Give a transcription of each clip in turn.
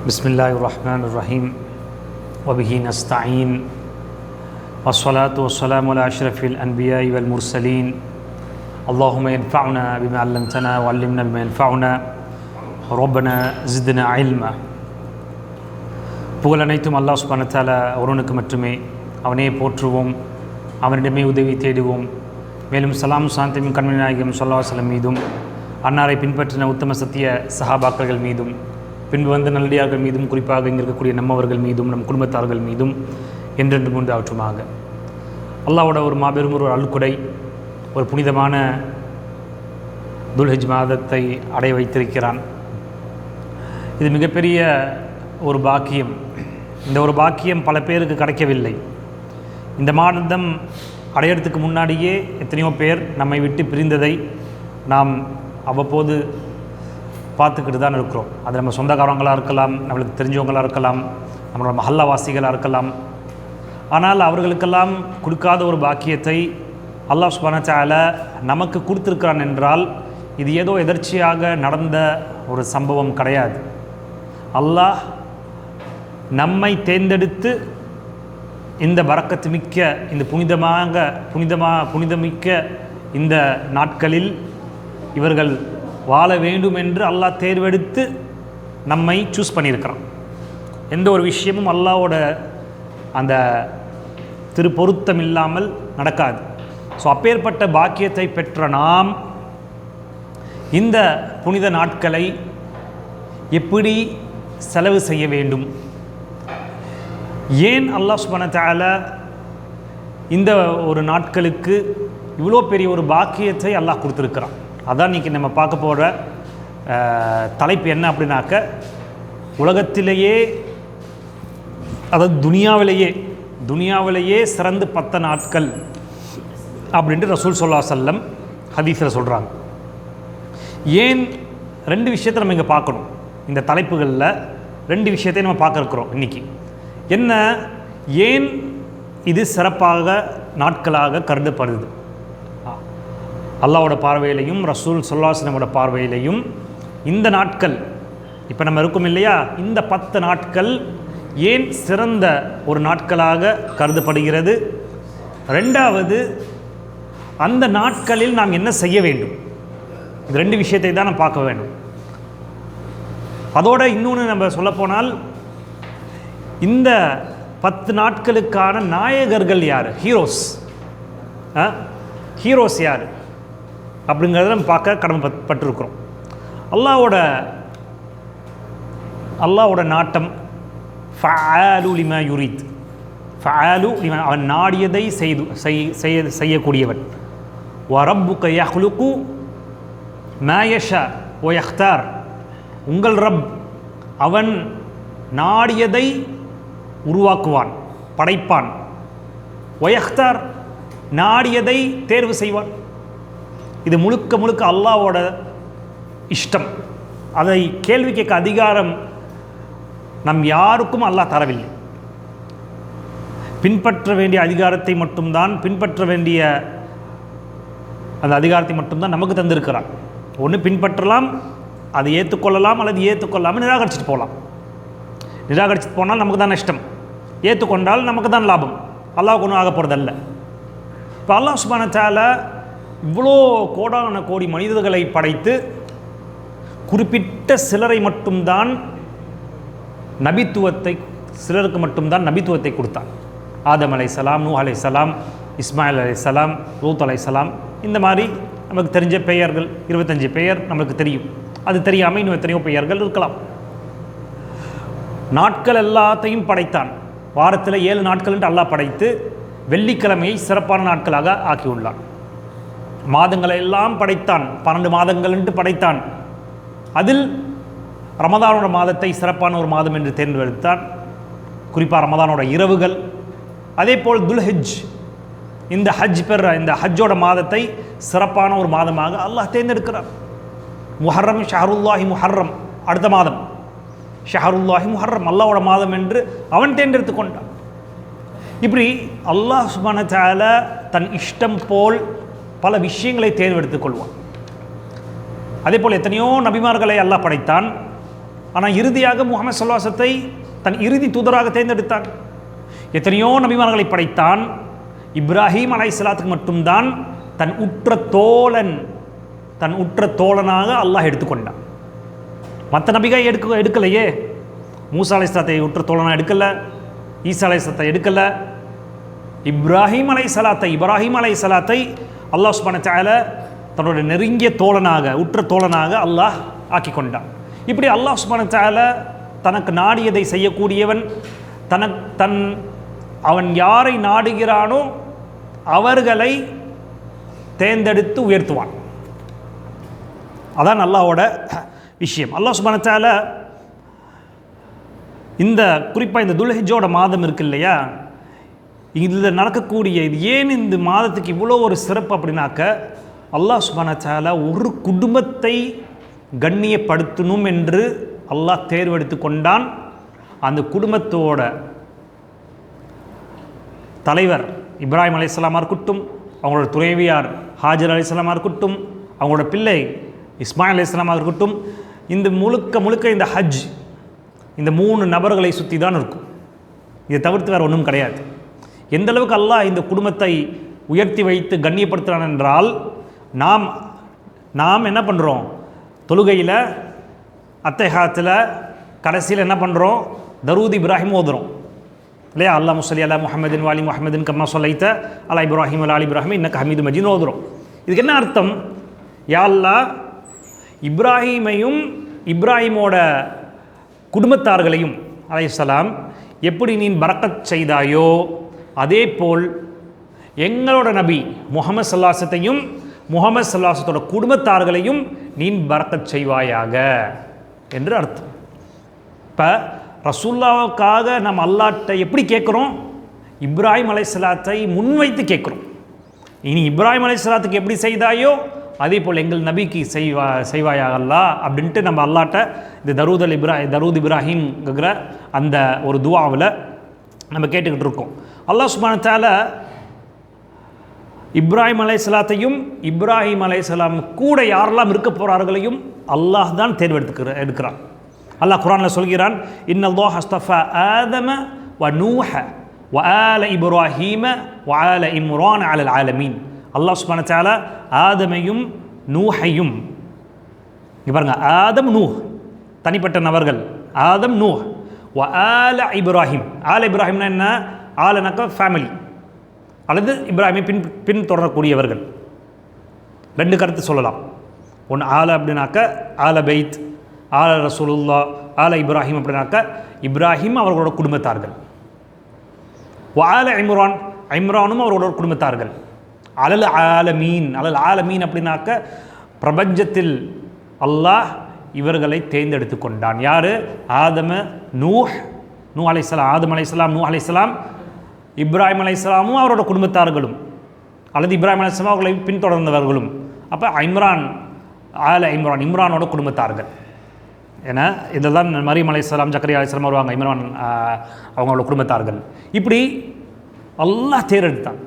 பிஸ்மில்லாஹிர் ரஹ்மானிர் ரஹீம் வபிஹி நஸ்தஈன் வஸ்ஸலாத்து வஸ்ஸலாமு அலா அஷ்ரஃபில் அன்பியாஇ வல் முர்சலீன் அல்லாஹும்ம யன்ஃபஅனா பிமா அல்லம்தனா வஅல்லிம்னா பிமா யன்ஃபஅனா ரப்பனா ஸித்னா இல்மா. புகழ் அனைத்தும் அல்லாஹ் சுப்ஹானஹு வ தஆலா ஒருவனுக்கு மட்டுமே. அவனே போற்றுவோம், அவனிடமே உதவி தேடுவோம். மேலும் சலாம் சாந்தியும் கண்மணி நாயகம் ஸல்லல்லாஹு அலைஹி வஸல்லம் மீதும், அன்னாரை பின்பற்றின உத்தம சத்திய சஹாபாக்கள் மீதும், பின்பு வந்த நல்லடியார்கள் மீதும், குறிப்பாக இங்கே இருக்கக்கூடிய நம்மவர்கள் மீதும், நம் குடும்பத்தார்கள் மீதும் என்றென்று முன்பு ஆற்றுமாக. அல்லாஹ்வோட ஒரு மாபெரும் ஒரு அல்குடை, ஒரு புனிதமான துல்ஹஜ் மாதத்தை அடைய வைத்திருக்கிறான். இது மிகப்பெரிய ஒரு பாக்கியம். இந்த ஒரு பாக்கியம் பல பேருக்கு கிடைக்கவில்லை. இந்த மாதம் அடையிறதுக்கு முன்னாடியே எத்தனையோ பேர் நம்மை விட்டு பிரிந்ததை நாம் அவ்வப்போது பார்த்துக்கிட்டு தான் இருக்கிறோம். அது நம்ம சொந்தக்காரங்களாக இருக்கலாம், நம்மளுக்கு தெரிஞ்சவங்களாக இருக்கலாம், நம்மளோட மஹல்லாவாசிகளாக இருக்கலாம். ஆனால் அவர்களுக்கெல்லாம் கொடுக்காத ஒரு பாக்கியத்தை அல்லாஹ் சுப்ஹானஹு வ தஆலா நமக்கு கொடுத்துருக்கிறான் என்றால் இது ஏதோ எதர்ச்சியாக நடந்த ஒரு சம்பவம் கிடையாது. அல்லாஹ் நம்மை தேர்ந்தெடுத்து இந்த பரக்கத்து மிக்க, இந்த புனிதமிக்க இந்த நாட்களில் இவர்கள் வாழ வேண்டும் என்று அல்லாஹ் தேர்வெடுத்து நம்மை சூஸ் பண்ணியிருக்கிறான். எந்த ஒரு விஷயமும் அல்லாஹ்வோட அந்த திருப்பொருத்தம் இல்லாமல் நடக்காது. ஸோ அப்பேற்பட்ட பாக்கியத்தை பெற்ற நாம் இந்த புனித நாட்களை எப்படி செலவு செய்ய வேண்டும், ஏன் அல்லாஹ் சுப்ஹானஹு வ தஆலா இந்த ஒரு நாட்களுக்கு இவ்வளோ பெரிய ஒரு பாக்கியத்தை அல்லாஹ் கொடுத்துருக்கிறான். அதான் இன்றைக்கி நம்ம பார்க்க போகிற தலைப்பு என்ன அப்படின்னாக்க, உலகத்திலேயே, அதாவது துனியாவிலேயே சிறந்து 10 நாட்கள் அப்படின்ட்டு ரசூல் ஸல்லல்லாஹு அலைஹி வஸல்லம் ஹதீஸில் சொல்கிறாங்க. ஏன் 2 விஷயத்தை நம்ம இங்கே பார்க்கணும். இந்த தலைப்புகளில் 2 விஷயத்தை நம்ம பார்க்க இருக்கிறோம் இன்றைக்கி. என்ன, ஏன் இது சிறப்பாக நாட்களாக கருதப்படுது? அல்லாஹ்வோட பார்வையிலையும் ரசூல் ஸல்லல்லாஹு அலைஹி வஸல்லம் பார்வையிலையும் இந்த நாட்கள், இப்போ நம்ம இருக்கும் இல்லையா, இந்த 10 நாட்கள் ஏன் சிறந்த ஒரு நாட்களாக கருதப்படுகிறது? 2வது, அந்த நாட்களில் நாம் என்ன செய்ய வேண்டும்? இந்த 2 விஷயத்தை தான் நம்ம பார்க்க வேண்டும். அதோட இன்னொன்று நம்ம சொல்லப்போனால், இந்த 10 நாட்களுக்கான நாயகர்கள் யார், ஹீரோஸ் யார் அப்படிங்கிறத நம்ம பார்க்க கடமைப்பட்டிருக்கிறோம். அல்லாஹ்வோட நாட்டம் ஃபஅலு லிமா யுரீத், அவன் நாடியதை செய்யக்கூடியவன். வ ரப்புக யஹ்லுகு மா யஷா வ யக்தார், உங்கள் ரப் அவன் நாடியதை உருவாக்குவான், படைப்பான். வ யக்தார், நாடியதை தேர்வு செய்வான். இது முழுக்க அல்லாஹ்வோட இஷ்டம். அதை கேள்வி கேட்க அதிகாரம் நம் யாருக்கும் அல்லாஹ் தரவில்லை. பின்பற்ற வேண்டிய அதிகாரத்தை மட்டும்தான், பின்பற்ற வேண்டிய அந்த அதிகாரத்தை மட்டும்தான் நமக்கு தந்திருக்கிறான். ஒன்று பின்பற்றலாம், அதை ஏற்றுக்கொள்ளலாம், அல்லது ஏற்றுக்கொள்ளாமல் நிராகரிச்சுட்டு போகலாம். நிராகரிச்சுட்டு போனால் நமக்கு தான் நஷ்டம், ஏற்றுக்கொண்டால் நமக்கு தான் லாபம். அல்லாஹ்வுக்கு ஒன்றும் ஆக போகிறதல்ல. இப்போ அல்லாஹ் சுப்ஹானஹு வ தஆலா இவ்வளோ கோடான கோடி மனிதர்களை படைத்து குறிப்பிட்ட சிலரை மட்டும்தான் நபித்துவத்தை, சிலருக்கு மட்டும்தான் நபித்துவத்தை கொடுத்தான். ஆதம் அலைஹிஸ்ஸலாம், நூஹ் அலைஹிஸ்ஸலாம், இஸ்மாயில் அலைஹிஸ்ஸலாம், லூத் அலைஹிஸ்ஸலாம், இந்த மாதிரி நமக்கு தெரிஞ்ச பெயர்கள் 25 பெயர் நமக்கு தெரியும். அது தெரியாமல் இன்னும் எத்தனையோ பெயர்கள் இருக்கலாம். நாட்கள் எல்லாத்தையும் படைத்தான். வாரத்தில் 7 நாட்கள் என்று அல்லாஹ் படைத்து வெள்ளிக்கிழமையை சிறப்பான நாட்களாக ஆக்கியுள்ளான். மாதங்களை எல்லாம் படைத்தான், 12 மாதங்கள் என்று படைத்தான். அதில் ரமதானோட மாதத்தை சிறப்பான ஒரு மாதம் என்று தேர்ந்தெடுத்தான். குறிப்பாக ரமதானோட இரவுகள். அதே போல் துல்ஹஜ், இந்த ஹஜ்ஜோட மாதத்தை சிறப்பான ஒரு மாதமாக அல்லாஹ் தேர்ந்தெடுக்கிறார். முஹர்ரம், ஷஹருல்லாஹி முஹர்ரம், அடுத்த மாதம் ஷஹருல்லாஹி முஹர்ரம், அல்லாஹ்வோட மாதம் என்று அவன் தேர்ந்தெடுத்து கொண்டான். இப்படி அல்லாஹ் சுப்ஹானஹு வ தஆலா தன் இஷ்டம் போல் பல விஷயங்களை தேர்ந்தெடுத்துக் கொள்வான். அதே போல் எத்தனையோ நபிமார்களை அல்லாஹ் படைத்தான். ஆனால் இறுதியாக முஹம்மது ஸல்லல்லாஹு அலைஹி வஸல்லம் தன் இறுதி தூதராக தேர்ந்தெடுத்தான். எத்தனையோ நபிமார்களை படைத்தான். இப்ராஹிம் அலைஹிஸ்ஸலாத்துக்கு மட்டும்தான் தன் உற்ற தோழனாக அல்லாஹ் எடுத்துக்கொண்டான். மற்ற நபிகள் எடுக்கலையே. மூசா அலைஹிஸ்ஸலாத்தை உற்ற தோழனாக எடுக்கலை, ஈசா அலைஹிஸ்ஸலாத்தை எடுக்கலை. இப்ராஹிம் அலைஹிஸ்ஸலாத்தை அல்லாஹ் சுப்ஹானஹு வ தஆலா தன்னுடைய நெருங்கிய தோழனாக உற்ற தோழனாக அல்லாஹ் ஆக்கி கொண்டான். இப்படி அல்லாஹ் சுப்ஹானஹு வ தஆலா தனக்கு நாடியதை செய்யக்கூடியவன். அவன் யாரை நாடுகிறானோ அவர்களை தேர்ந்தெடுத்து உயர்த்துவான். அதான் அல்லாஹ்வோட விஷயம். அல்லாஹ் சுப்ஹானஹு வ தஆலா இந்த குறிப்பாக இந்த துல்ஹிஜ்ஜோட மாதம் இருக்கு இல்லையா, இதில் நடக்கக்கூடிய இது ஏன் இந்த மாதத்துக்கு இவ்வளோ ஒரு சிறப்பு அப்படின்னாக்க, அல்லாஹ் சுப்ஹானஹு வ தஆலா ஒரு குடும்பத்தை கண்ணியப்படுத்தணும் என்று அல்லாஹ் தேர்வெடுத்து கொண்டான். அந்த குடும்பத்தோட தலைவர் இப்ராஹிம் அலைஹிஸ்ஸலாமாக இருக்கட்டும், அவங்களோட துணைவியார் ஹாஜர் அலைஹிஸ்ஸலாமாக இருக்கட்டும், அவங்களோட பிள்ளை இஸ்மாயில் அலைஹிஸ்ஸலாமாக இருக்கட்டும், இந்த முழுக்க இந்த ஹஜ் இந்த 3 நபர்களை சுற்றி தான் இருக்கும். இதை தவிர்த்து வேறு ஒன்றும் கிடையாது. எந்த அளவுக்கு அல்லாஹ் இந்த குடும்பத்தை உயர்த்தி வைத்து கண்ணியப்படுத்துகிறான் என்றால், நாம் என்ன பண்ணுறோம், தொழுகையில் அத்தஹியாத்தில் கடைசியில் என்ன பண்ணுறோம், தரூத் இப்ராஹிம் ஓதுறோம் இல்லையா. அல்லாஹும்ம ஸல்லி அலா முஹம்மதின் வ அலி முஹம்மதின் கம்மா ஸல்லைத அலா இப்ராஹிம் வ அலி இப்ராஹிம் இன்னக ஹமீதும் மஜீத் ஓதுறோம். இதுக்கு என்ன அர்த்தம்? யா அல்லாஹ், இப்ராஹீமையும் இப்ராஹிமோட குடும்பத்தார்களையும் அலைஹிஸ்ஸலாம் எப்படி நீ பரக்கத் செய்தாயோ அதே போல் எங்களோட நபி முஹம்மது ஸல்லல்லாஹு அலைஹி வஸல்லம் முஹம்மது ஸல்லல்லாஹு அலைஹி வஸல்லத்தோட குடும்பத்தார்களையும் நீ பரக்கத் செய்வாயாக என்று அர்த்தம். இப்போ ரசூலுல்லாவுக்காக நம்ம அல்லாஹ்ட்ட எப்படி கேட்குறோம்? இப்ராஹிம் அலைஹிஸ்ஸலாத்தை முன்வைத்து கேட்குறோம். இனி இப்ராஹிம் அலைஹிஸ்ஸலாத்துக்கு எப்படி செய்தாயோ அதே போல் எங்கள் நபிக்கு செய்வாயாக அல்லாஹ் அப்படின்ட்டு நம்ம அல்லாஹ்ட்ட இந்த தரூத் இப்ராஹிம்ங்கிற அந்த ஒரு துஆவில் நம்ம கேட்டுக்கிட்டு இருக்கோம். அல்லாஹ் சுப்ஹானஹு வ தஆலா இப்ராஹிம் அலைஹிஸ்ஸலாத்தையும் இப்ராஹிம் அலைஹிஸ்ஸலாம் கூட யாரெல்லாம் இருக்க போகிறார்களையும் அல்லாஹ் தான் எடுக்கிறான். அல்லாஹ் குர்ஆனில் சொல்கிறான், இன்னல்லாஹ் அஸ்தஃபா ஆதம வ நூஹ வ ஆல இப்ராஹீம வ ஆல இம்ரான் அலல் ஆலமீன். அல்லாஹ் சுப்ஹானஹு வ தஆலா ஆதமையும் நூஹையும், இங்கே பாருங்கள், ஆதம் நூஹ் தனிப்பட்ட நபர்கள், ஆதம் நூஹ் வ ஆல இப்ராஹிம். ஆல இப்ராஹிம்னா என்ன? ஆலனாக்க ஃபேமிலி அல்லது இப்ராஹிமை பின் தொடரக்கூடியவர்கள். 2 கருத்து சொல்லலாம். ஒன்று ஆல அப்படின்னாக்க ஆல பைத், ஆல ரசூலுல்லா, ஆல இப்ராஹிம் அப்படின்னாக்க இப்ராஹிம் அவர்களோட குடும்பத்தார்கள். ஆல இம்ரானும் அவர்களோட குடும்பத்தார்கள். அலல் ஆலமீன் அப்படின்னாக்க பிரபஞ்சத்தில் அல்லாஹ் இவர்களை தேர்ந்தெடுத்து கொண்டான். யார்? ஆதம நூஹ் அலைஹிஸ்ஸலாம், ஆதம் அலைஹிஸ்ஸலாம், நூஹ் அலைஹிஸ்ஸலாம், இப்ராஹிம் அலைஹிஸ்ஸலாமும் அவரோட குடும்பத்தார்களும் அல்லது இப்ராஹிம் அலைஹிஸ்ஸலாம் அவர்களை பின்தொடர்ந்தவர்களும். அப்போ இம்ரானோட குடும்பத்தார்கள். ஏன்னா இதெல்லாம் மரியம் அலைஹிஸ்ஸலாம், ஜக்கரியா அலைஹிஸ்ஸலாம் வருவாங்க, இம்ரான் அவங்களோட குடும்பத்தார்கள். இப்படி அல்லாஹ் தேர்ந்தெடுத்தான்.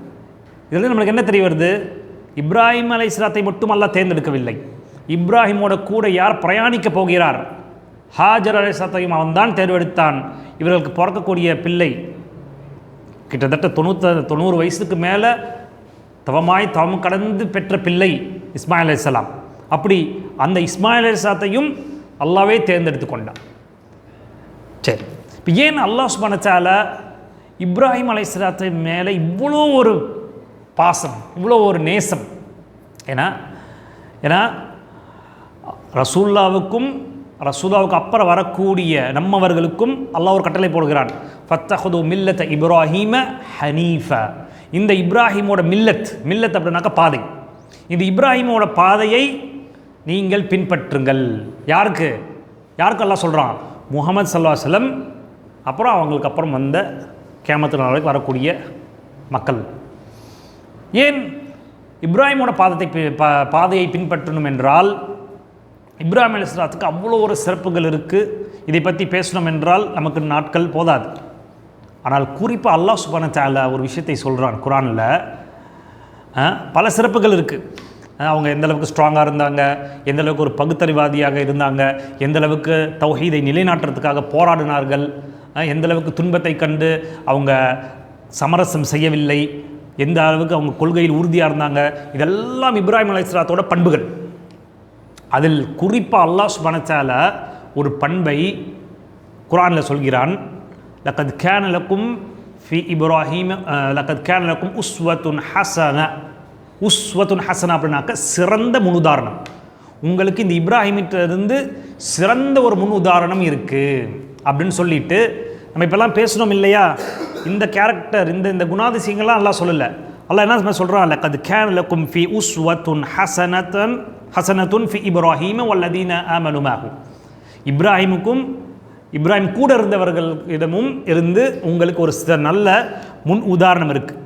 இதில் நம்மளுக்கு என்ன தெரிய வருது? இப்ராஹிம் அலைஹிஸ்ஸலாத்தை மட்டும் அல்லாஹ் தேர்ந்தெடுக்கவில்லை. இப்ராஹிமோட கூட யார் பிரயாணிக்க போகிறார், ஹாஜர் அலைஹிஸ்ஸலாத்தையும் அவன் தான் தேர்ந்தெடுத்தான். இவர்களுக்கு பிறக்கக்கூடிய பிள்ளை கிட்டத்தட்ட 90 வயசுக்கு மேலே தவம் கடந்து பெற்ற பிள்ளை இஸ்மாயில் அலைஹிஸ்ஸலாம். அப்படி அந்த இஸ்மாயில் அலைஹிஸ்ஸலாத்தையும் அல்லாஹ்வே தேர்ந்தெடுத்து கொண்டான். சரி, இப்போ ஏன் அல்லாஹ் சுப்ஹானஹு வ தஆலா இப்ராஹிம் அலைஹிஸ்ஸலாத்து மேலே இவ்வளோ ஒரு பாசம், இவ்வளோ ஒரு நேசம்? ஏன்னா ரசூலுல்லாவுக்கு அப்புறம் வரக்கூடிய நம்மவர்களுக்கும் அல்லாஹ் ஒரு கட்டளை போடுகிறான், ஃபத்தஹது மில்லத இப்ராஹீம ஹனீஃபா. இந்த இப்ராஹிமோட மில்லத் அப்படின்னாக்க பாதை, இந்த இப்ராஹிமோட பாதையை நீங்கள் பின்பற்றுங்கள். யாருக்கு அல்லாஹ் சொல்கிறான்? முஹம்மது ஸல்லல்லாஹு அலைஹி வஸல்லம், அப்புறம் அவங்களுக்கு அப்புறம் வந்த கியாமத்து நாள் வரைக்கும் வரக்கூடிய மக்கள். ஏன் இப்ராஹிமோட பாதையை பின்பற்றணும் என்றால், இப்ராஹிம் அலைஹிஸ்ஸலாத்துக்கு அவ்வளோ ஒரு சிறப்புகள் இருக்குது. இதை பற்றி பேசணும் என்றால் நமக்கு நாட்கள் போதாது. ஆனால் குறிப்பாக அல்லாஹ் சுப்ஹானஹு வ தஆலா ஒரு விஷயத்தை சொல்கிறான் குர்ஆனில். பல சிறப்புகள் இருக்குது. அவங்க எந்த அளவுக்கு ஸ்ட்ராங்காக இருந்தாங்க, எந்த அளவுக்கு ஒரு பகுத்தறிவாதியாக இருந்தாங்க, எந்த அளவுக்கு தௌஹீதை நிலைநாட்டுறதுக்காக போராடினார்கள், எந்த அளவுக்கு துன்பத்தை கண்டு அவங்க சமரசம் செய்யவில்லை, எந்த அளவுக்கு அவங்க கொள்கையில் உறுதியாக இருந்தாங்க. இதெல்லாம் இப்ராஹிம் அலைஹிஸ்ஸலாத்தோட பண்புகள். அதில் குறிப்பாக அல்லாஹ் சுப்ஹானஹு வ தஆலா ஒரு பண்பை குர்ஆனில் சொல்கிறான். லக்கத் கான லக்கும் ஃபி இப்ராஹீம் லக்கத் கான லக்கும் உஸ்வத்துன் ஹஸனா. உஸ்வத்துன் ஹஸனா அப்படின்னாக்க சிறந்த முன்னுதாரணம். உங்களுக்கு இந்த இப்ராஹிமிட்டிருந்து சிறந்த ஒரு முன் உதாரணம் இருக்குது அப்படின்னு சொல்லிட்டு நம்ம இப்போல்லாம் பேசணும் இல்லையா? இந்த கேரக்டர் இந்த குணாதிசயங்கள்லாம் அல்லாஹ் சொல்லலை. அல்லாஹ் என்ன சொல்கிறான்? லக்கத் கான லக்கும் ஃபி உஸ்வத்துன் ஹஸனத்துன் ஃபி இப்ராஹீம வல்லதீன ஆமனு மஅஹு. இப்ராஹிம் கூட இருந்தவர்களிடமும் இருந்து உங்களுக்கு ஒரு நல்ல முன் உதாரணம் இருக்குது.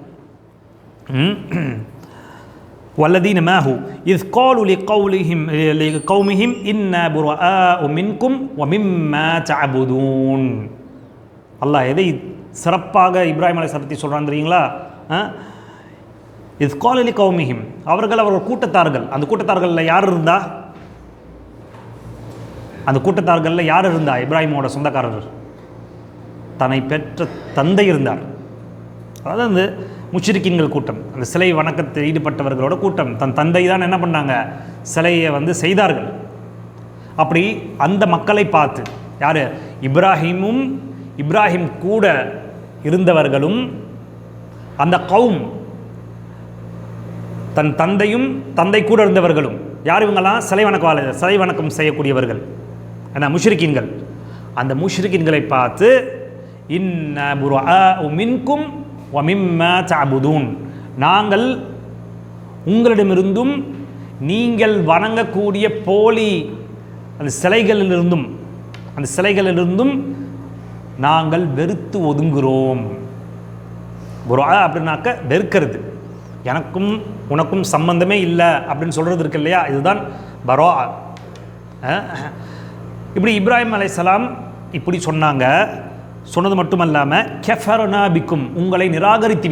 வல்லதீன மஅஹு இஸ் காலு லிகௌமிஹிம் இன்னா புராஅஉ மின்கும் வ மிம்மா தஅபுதூன். அல்லாஹ் எதை சிறப்பாக இப்ராஹிம் அலைஹிஸ்ஸலாம் பற்றி சொல்கிறான் தெரியுங்களா? இஸ் காலு லிகௌமிஹிம், அவர்கள் கூட்டத்தார்கள். அந்த கூட்டத்தார்களில் யார் இருந்தா? அந்த கூட்டத்தார்களில் யார் இருந்தா? இப்ராஹிமோட சொந்தக்காரர், தன்னை பெற்ற தந்தை இருந்தார். அதாவது அந்த முஷ்ரிக்கீன்கள் கூட்டம், அந்த சிலை வணக்கத்தில் ஈடுபட்டவர்களோட கூட்டம். தன் தந்தை தான் என்ன பண்ணாங்க? சிலையை செய்தார்கள். அப்படி அந்த மக்களை பார்த்து யார்? இப்ராஹிம் கூட இருந்தவர்களும் அந்த கௌம், தன் தந்தையும் தந்தை கூட இருந்தவர்களும் யார்? இவங்கெல்லாம் சிலை வணக்கம் செய்யக்கூடியவர்கள், ஏன்னா முஷ்ரிக்கீன்கள். அந்த முஷ்ரிக்கீன்களை பார்த்து இன்ன புராஅஉ மின்கும் வ மிம்மா தஅபுதூன், நாங்கள் உங்களிடமிருந்தும் நீங்கள் வணங்கக்கூடிய போலி அந்த சிலைகளிலிருந்தும் நாங்கள் வெறுத்து ஒதுங்குகிறோம். புராஅ அப்படின்னாக்க வெறுக்கிறது, எனக்கும் உனக்கும் சம்பந்தமே இல்லை அப்படின்னு சொல்கிறது இருக்கு இல்லையா? இதுதான் பராஅ. இப்படி இப்ராஹிம் அலைஹிஸ்ஸலாம் இப்படி சொன்னாங்க. சொன்னது மட்டுமல்லாமல் கஃபர்னா பிக்கும், உங்களை நிராகரித்து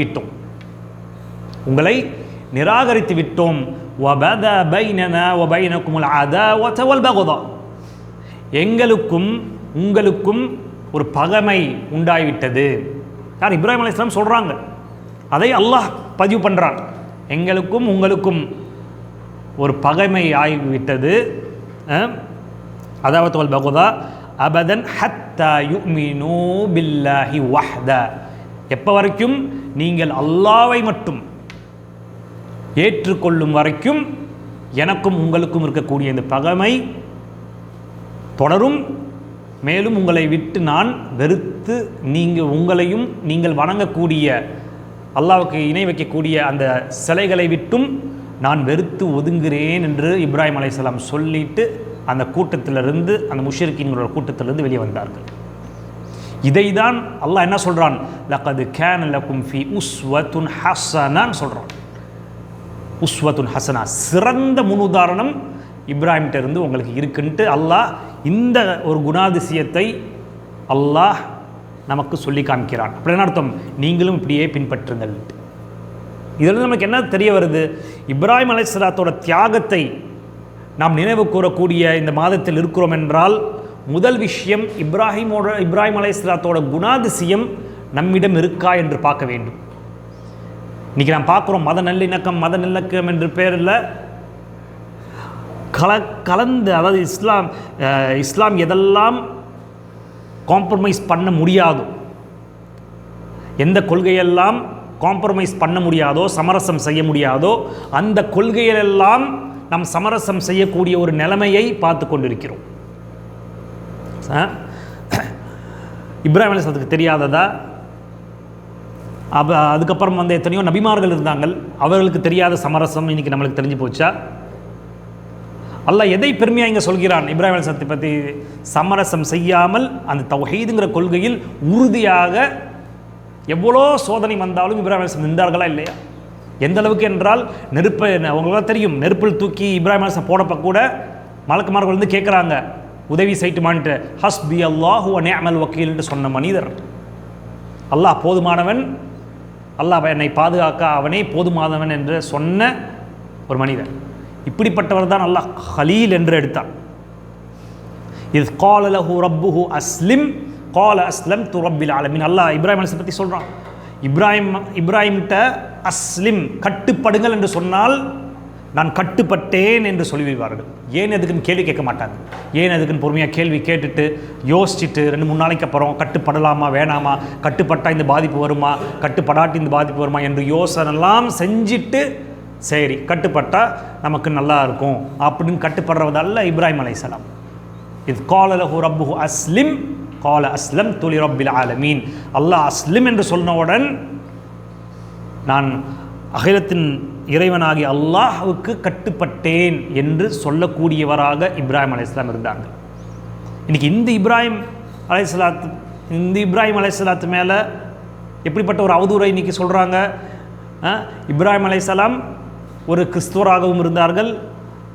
விட்டோம். வபத பைனனா வ பைனகுமுல் அதாவத வல் பக்தா, எங்களுக்கும் உங்களுக்கும் ஒரு பகைமை உண்டாகிவிட்டது. யார்? இப்ராஹிம் அலைஹிஸ்ஸலாம் சொல்கிறாங்க. அதை அல்லாஹ் பதிவு பண்ணுறான். எங்களுக்கும் உங்களுக்கும் ஒரு பகைமை ஆகிவிட்டது. அதாவத் வல் பக்தா அபதன் ஹத்தா யுமினூ பில்லாஹி வஹ்தா, எப்போ வரைக்கும்? நீங்கள் அல்லாஹ்வை மட்டும் ஏற்றுக்கொள்ளும் வரைக்கும் எனக்கும் உங்களுக்கும் இருக்கக்கூடிய இந்த பகைமை தொடரும். மேலும் உங்களை விட்டு நான் வெறுத்து உங்களையும் நீங்கள் வணங்கக்கூடிய அல்லாஹ்வுக்கு இணை வைக்கக்கூடிய அந்த சிலைகளை விட்டும் நான் வெறுத்து ஒதுங்குகிறேன் என்று இப்ராஹிம் அலைஹிஸ்ஸலாம் சொல்லிட்டு அந்த கூட்டத்திலிருந்து, அந்த முஷ்ரிக்கீன்களோட கூட்டத்திலிருந்து வெளியே வந்தார்கள். இதை தான் அல்லாஹ் என்ன சொல்கிறான்? லக்கது கான லக்கும் ஃபி உஸ்வத்துன் ஹஸனான்னு சொல்கிறான். உஸ்வத்துன் ஹஸனா, சிறந்த முன்னுதாரணம் இப்ராஹிம்கிட்ட இருந்து உங்களுக்கு இருக்குன்ட்டு அல்லாஹ் இந்த ஒரு குணாதிசயத்தை அல்லாஹ் நமக்கு சொல்லி காமிக்கிறான். அப்படின்னு அர்த்தம், நீங்களும் இப்படியே பின்பற்றுங்கள். இதில் நமக்கு என்ன தெரிய வருது? இப்ராஹிம் அலைஹிஸ்ஸலாத்தோட தியாகத்தை நாம் நினைவு கூறக்கூடிய இந்த மாதத்தில் இருக்கிறோம் என்றால், முதல் விஷயம் இப்ராஹிம் அலைஹிஸ்ஸலாத்தோட குணாதிசயம் நம்மிடம் இருக்கா என்று பார்க்க வேண்டும். இன்றைக்கி நாம் பார்க்குறோம் மத நல்லிணக்கம் என்ற பேரில் கலந்து, அதாவது இஸ்லாம் எதெல்லாம் காம்ப்ரமைஸ் பண்ண முடியாதோ, எந்த கொள்கையெல்லாம் காம்ப்ரமைஸ் பண்ண முடியாதோ, சமரசம் செய்ய முடியாதோ, அந்த கொள்கையிலெல்லாம் நாம் சமரசம் செய்யக்கூடிய ஒரு நிலைமையை பார்த்து கொண்டிருக்கிறோம். இப்ராஹிம் அலைஹிஸ்ஸலாத்துக்கு தெரியாததா? அதுக்கப்புறம் எத்தனையோ நபிமார்கள் இருந்தாங்க, அவர்களுக்கு தெரியாத சமரசம் இன்னைக்கு நம்மளுக்கு தெரிஞ்சு போச்சா? அல்லாஹ் எதை பெருமையாக இங்கே சொல்கிறான்? இப்ராஹிம் அலைஹிஸ்ஸலாத்தை பற்றி சமரசம் செய்யாமல் அந்த தௌஹீதுங்கிற கொள்கையில் உறுதியாக எவ்வளோ சோதனை வந்தாலும் இப்ராஹிம் அலைஹிஸ்ஸலாம் நின்றார்களா இல்லையா? எந்த அளவுக்கு என்றால், நெருப்பை அவங்களாம் தெரியும், நெருப்பில் தூக்கி இப்ராஹிம் அலைஹிஸ்ஸலாம் போடப்ப கூட மலக்குமார்கள் வந்து கேட்குறாங்க, உதவி செய்யட்டுமான்ட்டு. ஹஸ்பி அல்லாஹு வ நிஅமல் வக்கீல்னு சொன்ன மனிதர். அல்லாஹ் போதுமானவன், அல்லாஹ் என்னை பாதுகாக்க அவனே போதுமானவன் என்று சொன்ன ஒரு மனிதர். இப்படிப்பட்டவர் தான் அல்லாஹ் ஹலீல் என்று எடுத்தான். இஸ் கால லஹு ரப்புஹு அஸ்லிம் கால அஸ்லம்து ரப்பில் ஆலமீன். அல்லாஹ் இப்ராஹிம் அலைஹிஸ்ஸலாம் பற்றி சொல்கிறான். இப்ராஹிம்கிட்ட அஸ்லிம் கட்டுப்படுங்கள் என்று சொன்னால் நான் கட்டுப்பட்டேன் என்று சொல்லிவிடுவார்கள். ஏன் எதுக்குன்னு கேள்வி கேட்க மாட்டாங்க. ஏன் எதுக்குன்னு பொறுமையாக கேள்வி கேட்டுட்டு யோசிச்சுட்டு 2-3 நாளைக்கு அப்புறம் கட்டுப்படலாமா வேணாமா, கட்டுப்பட்டால் இந்த பாதிப்பு வருமா, கட்டுப்படாட்டி இந்த பாதிப்பு வருமா என்று யோசனைலாம் செஞ்சுட்டு சரி கட்டுப்பட்டால் நமக்கு நல்லா இருக்கும் அப்படின்னு கட்டுப்படுறதல்ல இப்ராஹிம் அலைஹிஸ்ஸலாம். இது கால லஹு ரப்புஹு அஸ்லிம் கால அஸ்லம்து லிரப்பில் ஆலமீன். அல்லாஹ் அஸ்லிம் என்று சொன்னவுடன் நான் அகிலத்தின் இறைவனாகி அல்லாஹ்வுக்கு கட்டுப்பட்டேன் என்று சொல்லக்கூடியவராக இப்ராஹிம் அலைஹிஸ்ஸலாம் இருந்தாங்க. இன்றைக்கி இந்த இப்ராஹிம் அலைஹிஸ்ஸலாத்து மேலே எப்படிப்பட்ட ஒரு அவதூறை இன்றைக்கி சொல்கிறாங்க. இப்ராஹிம் அலைஹிஸ்ஸலாம் ஒரு கிறிஸ்துவராகவும் இருந்தார்கள்,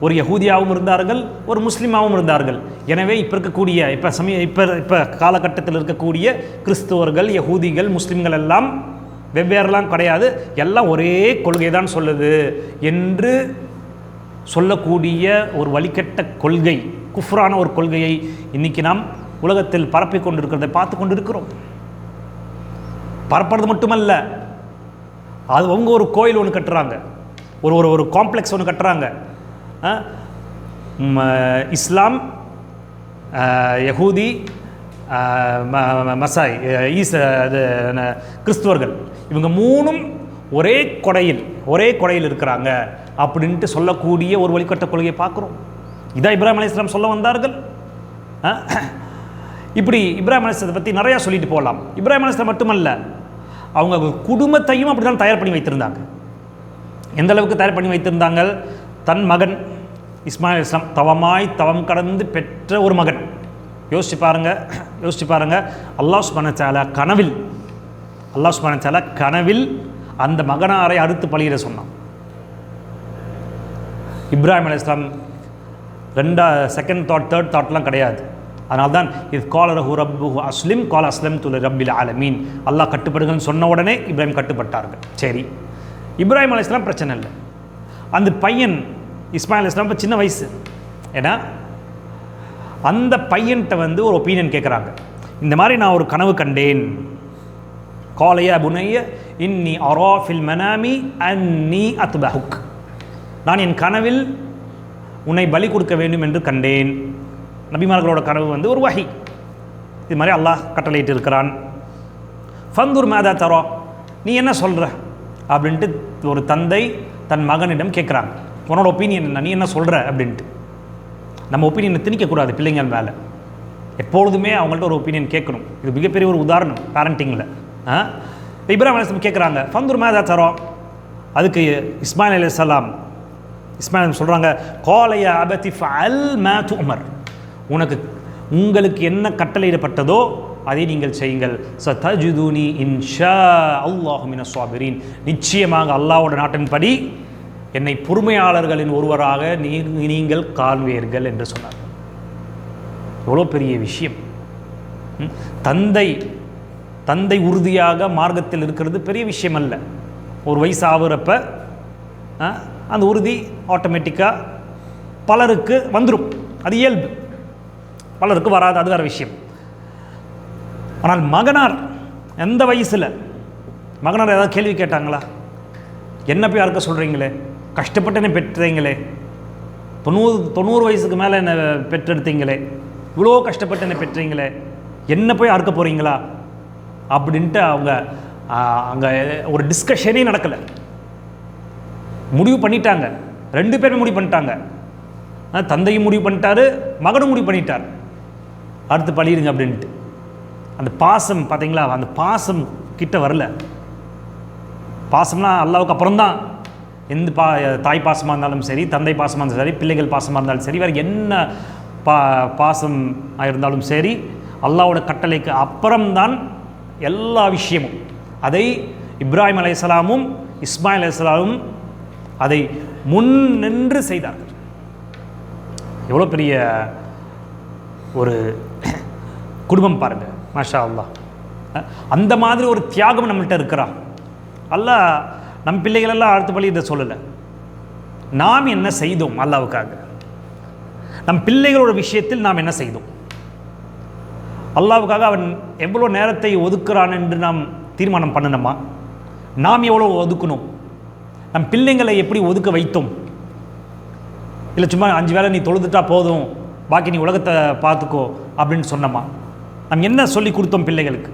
ஒரு யஹூதியாகவும் இருந்தார்கள், ஒரு முஸ்லீமாகவும் இருந்தார்கள். எனவே இப்போ காலகட்டத்தில் இருக்கக்கூடிய கிறிஸ்துவர்கள், யஹூதிகள், முஸ்லீம்கள் எல்லாம் வெவ்வேறெல்லாம் கிடையாது, எல்லாம் ஒரே கொள்கை தான் சொல்லுது என்று சொல்லக்கூடிய ஒரு வழிகட்ட கொள்கை, குஃப்ரான ஒரு கொள்கையை இன்றைக்கி நாம் உலகத்தில் பரப்பி கொண்டிருக்கிறதை பார்த்து கொண்டு இருக்கிறோம். பரப்புறது மட்டுமல்ல, அது அவங்க ஒரு கோயில் ஒன்று கட்டுறாங்க, ஒரு காம்ப்ளெக்ஸ் ஒன்று கட்டுறாங்க. இஸ்லாம், யஹூதி, மசாய், கிறிஸ்துவர்கள் இவங்க 3 ஒரே கொடையில் இருக்கிறாங்க அப்படின்ட்டு சொல்லக்கூடிய ஒரு வழிகட்ட கொள்கையை பார்க்குறோம். இதான் இப்ராஹிம் அலைஹிஸ்ஸலாம் சொல்ல வந்தார்கள். இப்படி இப்ராஹிம் அலைஹிஸ்ஸலாத்தை பற்றி நிறையா சொல்லிட்டு போகலாம். இப்ராஹிம் அலைஹிஸ்ஸலாம் மட்டுமல்ல, அவங்க குடும்பத்தையும் அப்படி தான் தயார் பண்ணி வைத்திருந்தாங்க. எந்த அளவுக்கு தயார் பண்ணி வைத்திருந்தாங்க? தன் மகன் இஸ்மாயில் அலைஹிஸ்ஸலாம் தவம் கடந்து பெற்ற ஒரு மகன். யோசிச்சு பாருங்க. அல்லாஹ் சுப்ஹானஹு வ தஆலா கனவில் அந்த மகனாரை அறுத்து பலியிட சொன்னான். இப்ராஹிம் அலைஹிஸ்ஸலாம் செகண்ட் தாட், தேர்ட் தாட்லாம் கிடையாது. அதனால தான் இது கால லஹு ரப்புஹு அஸ்லிம் கால அஸ்லம்து லிரப்பில் ஆலமீன். அல்லாஹ் கட்டுப்படுங்கன்னு சொன்ன உடனே இப்ராஹிம் கட்டுப்பட்டார்கள். சரி, இப்ராஹிம் அலைஹிஸ்ஸலாம் பிரச்சனை இல்லை. அந்த பையன் இஸ்மாயில் அலைஹிஸ்ஸலாம் இப்போ சின்ன வயசு. ஏன்னா அந்த பையன்கிட்ட ஒரு ஒப்பீனியன் கேட்குறாங்க. இந்த மாதிரி நான் ஒரு கனவு கண்டேன். காலையா புனைய இன்னி அரா ஃபில் மனாமி அன்னி அத்பஹுக். நான் என் கனவில் உன்னை பலி கொடுக்க வேண்டும் என்று கண்டேன். நபிமார்களோட கனவு ஒரு வஹி. இது மாதிரி அல்லாஹ் கட்டளையிட்டு இருக்கிறான். ஃபந்துர் மாதா தரா, நீ என்ன சொல்கிற அப்படின்ட்டு ஒரு தந்தை தன் மகனிடம் கேட்குறாங்க. உன்னோட ஒப்பீனியன் என்ன, நீ என்ன சொல்கிற அப்படின்ட்டு. நம்ம ஒப்பீனியனை திணிக்கக்கூடாது பிள்ளைங்கள் மேலே. எப்பொழுதுமே அவங்கள்ட்ட ஒரு ஒப்பீனியன் கேட்கணும். இது மிகப்பெரிய ஒரு உதாரணம் பேரண்டிங்கில். இப்ராஹிம் அலைஹிஸ்ஸலாம் கேட்குறாங்க ஃபந்துர் மாதா தரா. அதுக்கு இஸ்மாயில் அலைஹிஸ்ஸலாம் சொல்கிறாங்க காலையா அபதி ஃபஅல் மா துஅமர். உங்களுக்கு என்ன கட்டளையிடப்பட்டதோ அதை நீங்கள் செய்யுங்கள். சதஜுதுனி இன்ஷா அல்லாஹு மினஸ் ஸாபிரீன். நிச்சயமாக அல்லாஹ்வோட நாட்டின்படி என்னை பொறுமையாளர்களின் ஒருவராக நீங்கள் காண்பீர்கள் என்று சொன்னார். எவ்வளோ பெரிய விஷயம். தந்தை உறுதியாக மார்க்கத்தில் இருக்கிறது பெரிய விஷயம் அல்ல. ஒரு வயசு ஆகுறப்ப அந்த உறுதி ஆட்டோமேட்டிக்காக பலருக்கு வந்துடும். அது இயல்பு. பலருக்கு வராது, அது வேறு விஷயம். ஆனால் மகனார் எந்த வயசில் மகனார் ஏதாவது கேள்வி கேட்டாங்களா? என்ன போய் யாருக்க சொல்கிறீங்களே, கஷ்டப்பட்டு என்ன பெற்றீங்களே, 90 வயசுக்கு மேலே என்னை பெற்றெடுத்தீங்களே, இவ்வளோ கஷ்டப்பட்டு என்னை பெற்றீங்களே, என்ன போய் அறுக்க போகிறீங்களா அப்படின்ட்டு அவங்க அங்கே ஒரு டிஸ்கஷனே நடக்கலை. முடிவு பண்ணிட்டாங்க. 2 பேருமே முடிவு பண்ணிட்டாங்க. தந்தையும் முடிவு பண்ணிட்டாரு, மகனும் முடிவு பண்ணிட்டார், அடுத்து பழிடுங்க அப்படின்ட்டு. அந்த பாசம் பார்த்தீங்களா, அந்த பாசம் கிட்ட வரல. பாசம்னா அல்லாவுக்கு அப்புறம்தான். எந்த தாய் பாசமாக இருந்தாலும் சரி, தந்தை பாசமாக இருந்தாலும் சரி, பிள்ளைகள் பாசமாக இருந்தாலும் சரி, வேறு என்ன பாசம் இருந்தாலும் சரி, அல்லாவோட கட்டளைக்கு அப்புறம்தான் எல்லா விஷயமும். அதை இப்ராஹிம் அலைஹிஸ்ஸலாமும் இஸ்மாயில் அலைஹிஸ்ஸலாமும் அதை முன் நின்று செய்தார்கள். எவ்வளோ பெரிய ஒரு குடும்பம் பாருங்கள், மாஷா அல்லாஹ். அந்த மாதிரி ஒரு தியாகம் நம்மள்கிட்ட இருக்கிறா. அல்லாஹ் நம் பிள்ளைகளெல்லாம் அடுத்த பள்ளி இதை சொல்லலை. நாம் என்ன செய்தோம் அல்லாஹ்வுக்காக? நம் பிள்ளைகளோட விஷயத்தில் நாம் என்ன செய்தோம்? அல்லாஹ்வுக்காக அவன் எவ்வளோ நேரத்தை ஒதுக்குறான் என்று நாம் தீர்மானம் பண்ணணுமா? நாம் எவ்வளோ ஒதுக்கணும்? நம் பிள்ளைங்களை எப்படி ஒதுக்க வைத்தோம்? இல்லை சும்மா 5 வேளை நீ தொழுதுட்டா போதும், பாக்கி நீ உலகத்தை பார்த்துக்கோ அப்படின்னு சொன்னோமா? நம்ம என்ன சொல்லி கொடுத்தோம் பிள்ளைகளுக்கு?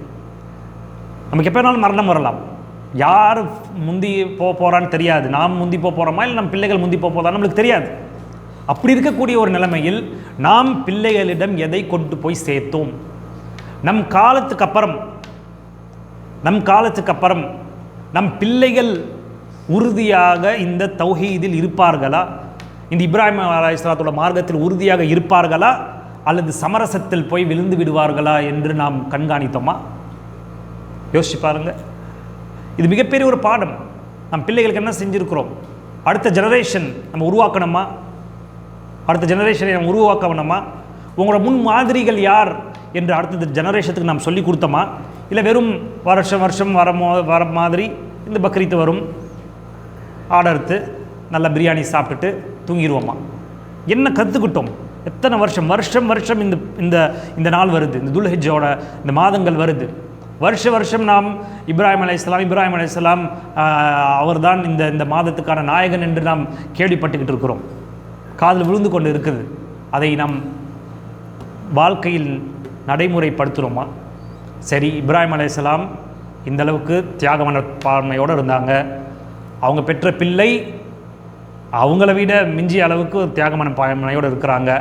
நமக்கு எப்போ வேணாலும் மரணம் வரலாம். யார் முந்தி போகிறான்னு தெரியாது. நாம் முந்தி போகிறோமா இல்லை நம் பிள்ளைகள் முந்தி போகிறதா நம்மளுக்கு தெரியாது. அப்படி இருக்கக்கூடிய ஒரு நிலைமையில் நாம் பிள்ளைகளிடம் எதை கொண்டு போய் சேர்த்தோம்? நம் காலத்துக்கு அப்புறம் நம் பிள்ளைகள் உறுதியாக இந்த தௌஹீதில் இருப்பார்களா? இந்த இப்ராஹிம் அலைஹிஸ்ஸலாத்தோட மார்க்கத்தில் உறுதியாக இருப்பார்களா அல்லது சமரசத்தில் போய் விழுந்து விடுவார்களா என்று நாம் கண்காணித்தோமா? யோசிச்சு பாருங்க. இது மிகப்பெரிய ஒரு பாடம். நம் பிள்ளைகளுக்கு என்ன செஞ்சுருக்கிறோம்? அடுத்த ஜெனரேஷன் நம்ம உருவாக்கணுமா? அடுத்த ஜெனரேஷனை நம்ம உருவாக்கணுமா? உங்களோட முன் மாதிரிகள் யார் என்று அடுத்த ஜெனரேஷனுக்கு நாம் சொல்லி கொடுத்தோமா? இல்லை வெறும் வருஷம் வர மாதிரி இந்த பக்ரீத்து வரும், ஆர்டர்த்து நல்லா பிரியாணி சாப்பிட்டுட்டு தூங்கிடுவோமா? என்ன கற்றுக்கிட்டோம்? எத்தனை வருஷம் இந்த நாள் வருது, இந்த துல்ஹிஜ்ஜோட இந்த மாதங்கள் வருது. வருஷம் நாம் இப்ராஹிம் அலைஹிஸ்ஸலாம் அவர் தான் இந்த மாதத்துக்கான நாயகன் என்று நாம் கேள்விப்பட்டுக்கிட்டு இருக்கிறோம். காதில் விழுந்து கொண்டு இருக்குது. அதை நாம் வாழ்க்கையில் நடைமுறைப்படுத்துகிறோமா? சரி, இப்ராஹிம் அலைஹிஸ்ஸலாம் இந்த அளவுக்கு தியாக மனப்பான்மையோடு இருந்தாங்க. அவங்க பெற்ற பிள்ளை அவங்கள விட மிஞ்சிய அளவுக்கு தியாக மனப்பான்மையோடு இருக்கிறாங்க.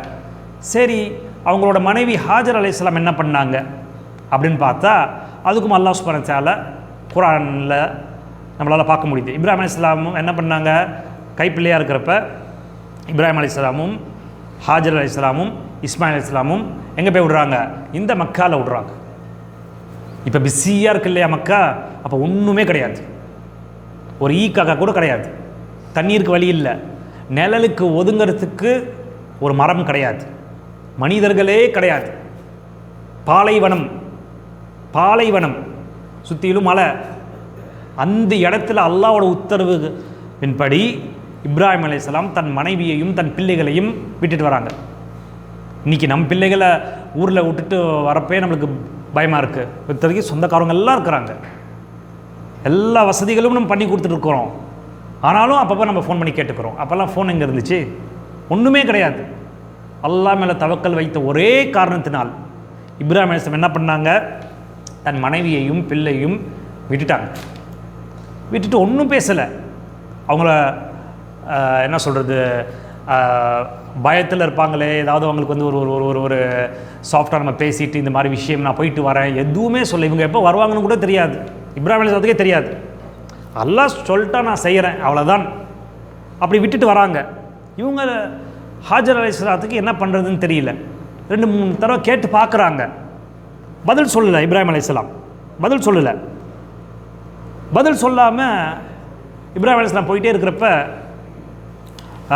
சரி, அவங்களோட மனைவி ஹாஜர் அலைஹிஸ்ஸலாம் என்ன பண்ணாங்க அப்படின்னு பார்த்தா, அதுக்கும் அல்லாஹ் சுப்ஹானஹு வ தஆலா குர்ஆனில் நம்மளால் பார்க்க முடியுது. இப்ராஹிம் அலைஹிஸ்ஸலாமும் என்ன பண்ணாங்க? கைப்பிள்ளையாக இருக்கிறப்ப இப்ராஹிம் அலைஹிஸ்ஸலாமும் ஹாஜர் அலைஹிஸ்ஸலாமும் இஸ்மாயில் அலைஹிஸ்ஸலாமும் எங்கே போய் விடுறாங்க? இந்த மக்காவில் விடுறாங்க. இப்போ பிஸியாக இருக்கு இல்லையா மக்கா? அப்போ ஒன்றுமே கிடையாது, ஒரு ஈக்காக்கா கூட கிடையாது, தண்ணீருக்கு வழி இல்லை, நிழலுக்கு ஒதுங்கிறதுக்கு ஒரு மரம் கிடையாது, மனிதர்களே கிடையாது, பாலைவனம் சுற்றிலும் மலை. அந்த இடத்துல அல்லாஹ்வோட உத்தரவின்படி இப்ராஹிம் அலைஹிஸ்ஸலாம் தன் மனைவியையும் தன் பிள்ளைகளையும் விட்டுட்டு வராங்க. இன்றைக்கி நம் பிள்ளைகளை ஊரில் விட்டுட்டு வரப்பே நம்மளுக்கு பயமாக இருக்குது. இப்போதைக்கு சொந்தக்காரங்க எல்லாம் இருக்கிறாங்க, எல்லா வசதிகளும் நம்ம பண்ணி கொடுத்துட்ருக்குறோம். ஆனாலும் அப்பப்போ நம்ம ஃபோன் பண்ணி கேட்டுக்கிறோம். அப்போல்லாம் ஃபோன் எங்கே இருந்துச்சு? ஒன்றுமே கிடையாது. அல்லாஹ் மேலே தவக்கல் வைத்த ஒரே காரணத்தினால் இப்ராஹிம் அலைஹிஸ்ஸலாம் என்ன பண்ணாங்க? தன் மனைவியையும் பிள்ளையும் விட்டுட்டு ஒன்றும் பேசலை. அவங்கள என்ன சொல்கிறது, பயத்தில் இருப்பாங்களே, ஏதாவது அவங்களுக்கு வந்து ஒரு ஒரு ஒரு சாஃப்டாக நம்ம பேசிட்டு இந்த மாதிரி விஷயம் நான் போயிட்டு வரேன் எதுவுமே சொல்ல. இவங்க எப்போ வருவாங்கன்னு கூட தெரியாது, இப்ராஹிம் அலைஹிஸ்ஸலாத்துக்கே தெரியாது. அல்லாஹ் சொல்லிட்டா நான் செய்கிறேன் அவ்வளோதான், அப்படி விட்டுட்டு வராங்க. இவங்க ஹாஜர் அலைஹிஸ்ஸலாத்துக்கு என்ன பண்ணுறதுன்னு தெரியல. 2-3 தடவை கேட்டு பார்க்குறாங்க, பதில் சொல்லலை. இப்ராஹிம் அலைஹிஸ்ஸலாம் பதில் சொல்லாமல் இப்ராஹிம் அலைஹிஸ்ஸலாம் போயிட்டே இருக்கிறப்ப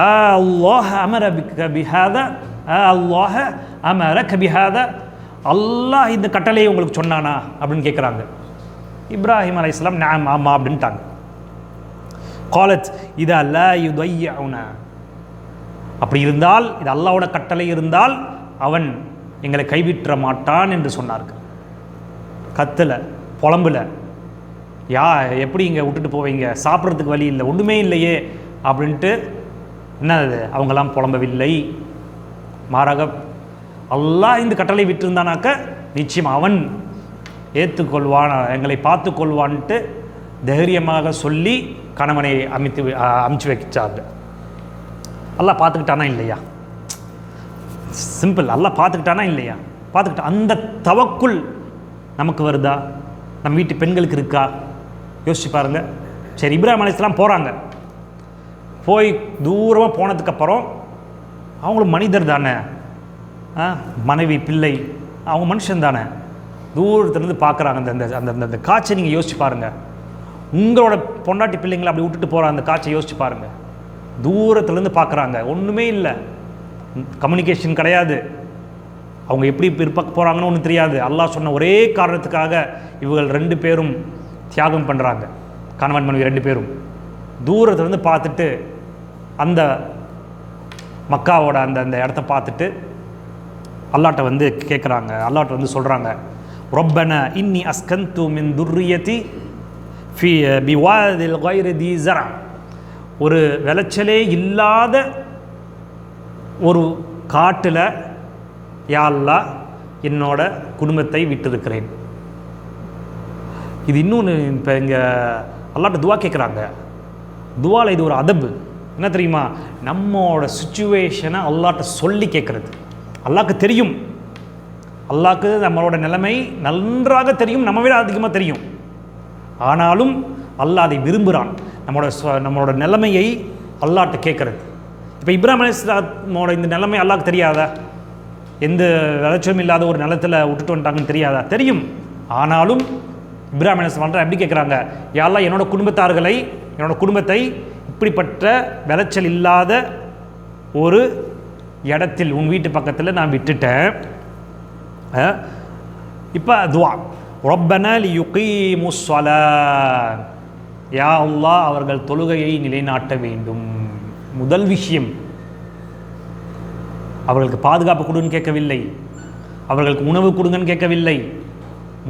அல்லாஹ் அமரக பிஹாதா, அல்லாஹ் இந்த கட்டளையை உங்களுக்கு சொன்னானா அப்படின்னு கேட்குறாங்க. இப்ராஹிம் அலைஹிஸ்ஸலாம் நாம் ஆமாம் அப்படின்ட்டாங்க. காலத் இது அல்லா யுதையஉனா, அப்படி இருந்தால், இது அல்லாஹ்வோட கட்டளை இருந்தால் அவன் எங்களை கைவிட்ட மாட்டான் என்று சொன்னார்கள். கத்தலை, புலம்புல, எப்படி இங்கே விட்டுட்டு போவீங்க, சாப்பிட்றதுக்கு வழி இல்லை, ஒன்றுமே இல்லையே அப்படின்ட்டு என்னது அவங்கெல்லாம் புலம்பவில்லை. மாறாக அல்லாஹ் இந்த கட்டளை விட்டிருந்தானாக்க நிச்சயம் அவன் ஏற்றுக்கொள்வான், எங்களை பார்த்து கொள்வான்ட்டு தைரியமாக சொல்லி கணவனை அமுச்சு வைச்சாங்க. அல்லாஹ் பார்த்துக்கிட்டானா இல்லையா? சிம்பிள், அல்லாஹ் பார்த்துக்கிட்டானா இல்லையா? பார்த்துக்கிட்டா. அந்த தவக்குள் நமக்கு வருதா? நம்ம வீட்டு பெண்களுக்கு இருக்கா? யோசிச்சு பாருங்கள். சரி, இப்ராஹிம் அலைஹிஸ்ஸலாம் போகிறாங்க. போய் தூரமாக போனதுக்கப்புறம் அவங்களும் மனிதர் தானே, மனைவி பிள்ளை அவங்க மனுஷன் தானே, தூரத்துலேருந்து பார்க்குறாங்க. அந்த காட்சியை நீங்கள் யோசிச்சு பாருங்கள். உங்களோட பொண்டாட்டி பிள்ளைங்களை அப்படி விட்டுட்டு போகிற அந்த காட்சியை யோசிச்சு பாருங்கள். தூரத்துலேருந்து பார்க்குறாங்க, ஒன்றுமே இல்லை, கம்யூனிகேஷன் கிடையாது, அவங்க எப்படி பிற்பக்க போகிறாங்கன்னு ஒன்றும் தெரியாது. அல்லாஹ் சொன்ன ஒரே காரணத்துக்காக இவர்கள் 2 பேரும் தியாகம் பண்ணுறாங்க. கணவன் மனைவி 2 பேரும் தூரத்துலேருந்து பார்த்துட்டு அந்த மக்காவோட அந்த இடத்த பார்த்துட்டு அல்லாட்ட வந்து கேட்குறாங்க, அல்லாட்ட வந்து சொல்கிறாங்க, ரப்பனா இன்னி அஸ்கந்து மின் துர்ரியதி ஃபி பிவாதில் கைரி தி ஸரா, ஒரு விளைச்சலே இல்லாத ஒரு காட்டில் யா அல்லாஹ் என்னோட குடும்பத்தை விட்டிருக்கிறேன். இது இன்னொன்று இப்போ இங்கே அல்லாட்ட துவா கேட்குறாங்க. துவாவில் இது ஒரு அதபு என்ன தெரியுமா? நம்மோட சுச்சுவேஷனை அல்லாட்ட சொல்லி கேட்குறது. அல்லாஹ்க்கு தெரியும், அல்லாஹ்க்கு நம்மளோட நிலைமை நன்றாக தெரியும், நம்ம விட அதிகமாக தெரியும். ஆனாலும் அல்லாஹ் அதை விரும்புகிறான், நம்மளோட நிலைமையை அல்லாஹ்ட்ட கேட்குறது. இப்போ இப்ராஹிம் அலைஹிஸ்ஸலாமோட இந்த நிலைமை அல்லாஹ்க்கு தெரியாதா? எந்த விளைச்சலும் இல்லாத ஒரு நிலத்தில் விட்டுட்டு வந்துட்டாங்கன்னு தெரியாதா? தெரியும். ஆனாலும் இப்ராஹிம் அலைஹிஸ்ஸலாம் எப்படி கேட்குறாங்க, யா அல்லாஹ் என்னோட குடும்பத்தார்களை, என்னோட குடும்பத்தை இப்படிப்பட்ட விளைச்சல் இல்லாத ஒரு இடத்தில் உன் வீட்டு பக்கத்தில் நான் விட்டுட்டேன். இப்போ துவா, ரப்பனா லியுகீமுஸ் ஸலாத், யா அல்லாஹ் அவர்கள் தொழுகையை நிலைநாட்ட வேண்டும். முதல் விஷயம், அவர்களுக்கு பாதுகாப்பு கொடுன்னு கேட்கவில்லை, அவர்களுக்கு உணவு கொடுங்கன்னு கேட்கவில்லை.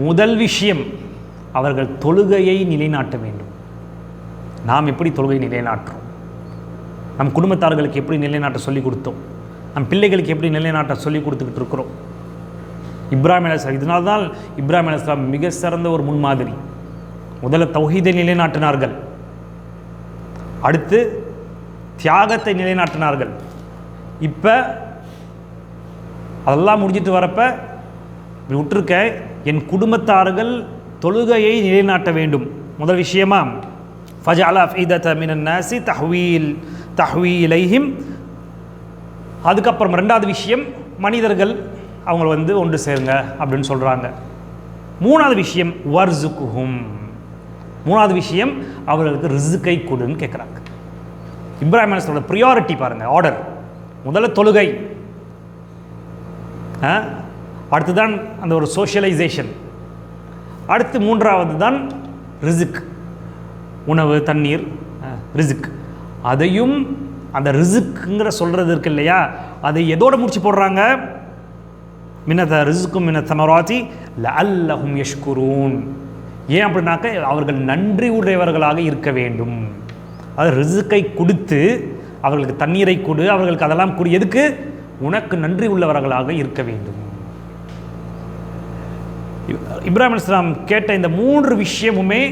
முதல் விஷயம், அவர்கள் தொழுகையை நிலைநாட்ட வேண்டும். நாம் எப்படி தொழுகை நிலைநாட்டுறோம்? நம் குடும்பத்தார்களுக்கு எப்படி நிலைநாட்ட சொல்லி கொடுத்தோம்? நம் பிள்ளைகளுக்கு எப்படி நிலைநாட்ட சொல்லி கொடுத்துக்கிட்டு இருக்கிறோம்? இப்ராஹிம் அலைஹிஸ்ஸலாம், இதனால தான் இப்ராஹிம் அலைஹிஸ்ஸலாம் மிக சிறந்த ஒரு முன்மாதிரி. முதல்ல தௌஹீதை நிலைநாட்டினார்கள், அடுத்து தியாகத்தை நிலைநாட்டினார்கள். இப்போ அதெல்லாம் முடிஞ்சிட்டு வரப்ப விட்டுருக்க, என் குடும்பத்தார்கள் தொழுகையை நிலைநாட்ட வேண்டும். முதல் விஷயமா ஃபஜஅல அஃபீதத மினன் நாஸி தஹ்வி இலைஹிம். அதுக்கப்புறம் ரெண்டாவது விஷயம், மனிதர்கள் அவங்கள வந்து ஒன்று சேருங்க அப்படின்னு சொல்கிறாங்க. மூணாவது விஷயம் வர்ஸுக்குஹும், மூணாவது விஷயம் அவர்களுக்கு ரிஸ்கை கொடுன்னு கேட்குறாங்க. இப்ராஹிம் அலைஹிஸ்ஸலாமோட ப்ரியாரிட்டி பாருங்கள், ஆர்டர். முதல்ல தொழுகை, அடுத்து தான் அந்த ஒரு சோஷியலைசேஷன், அடுத்து மூன்றாவது தான் ரிஸ்க், உணவு தண்ணீர் ரிஸ்க். அதையும் அந்த ரிஸ்க்குங்கிற சொல்கிறது இருக்கு இல்லையா, அதை எதோடு முடிச்சு போடுறாங்க? மினத ரிஸ்க்கும் மின தமராத்தி லஅல்லஹும் யஷ்குரூன். ஏன் அப்படின்னாக்க அவர்கள் நன்றி உடையவர்களாக இருக்க வேண்டும். அது ரிஸ்க்கை கொடுத்து அவர்களுக்கு தண்ணீரை கொடு, அவர்களுக்கு அதெல்லாம் கொடு. எதுக்கு? உனக்கு நன்றி உள்ளவர்களாக இருக்க வேண்டும். இப்ராஹிம் அலைஹிஸ்ஸலாம் கேட்ட இந்த மூன்று விஷயமுமே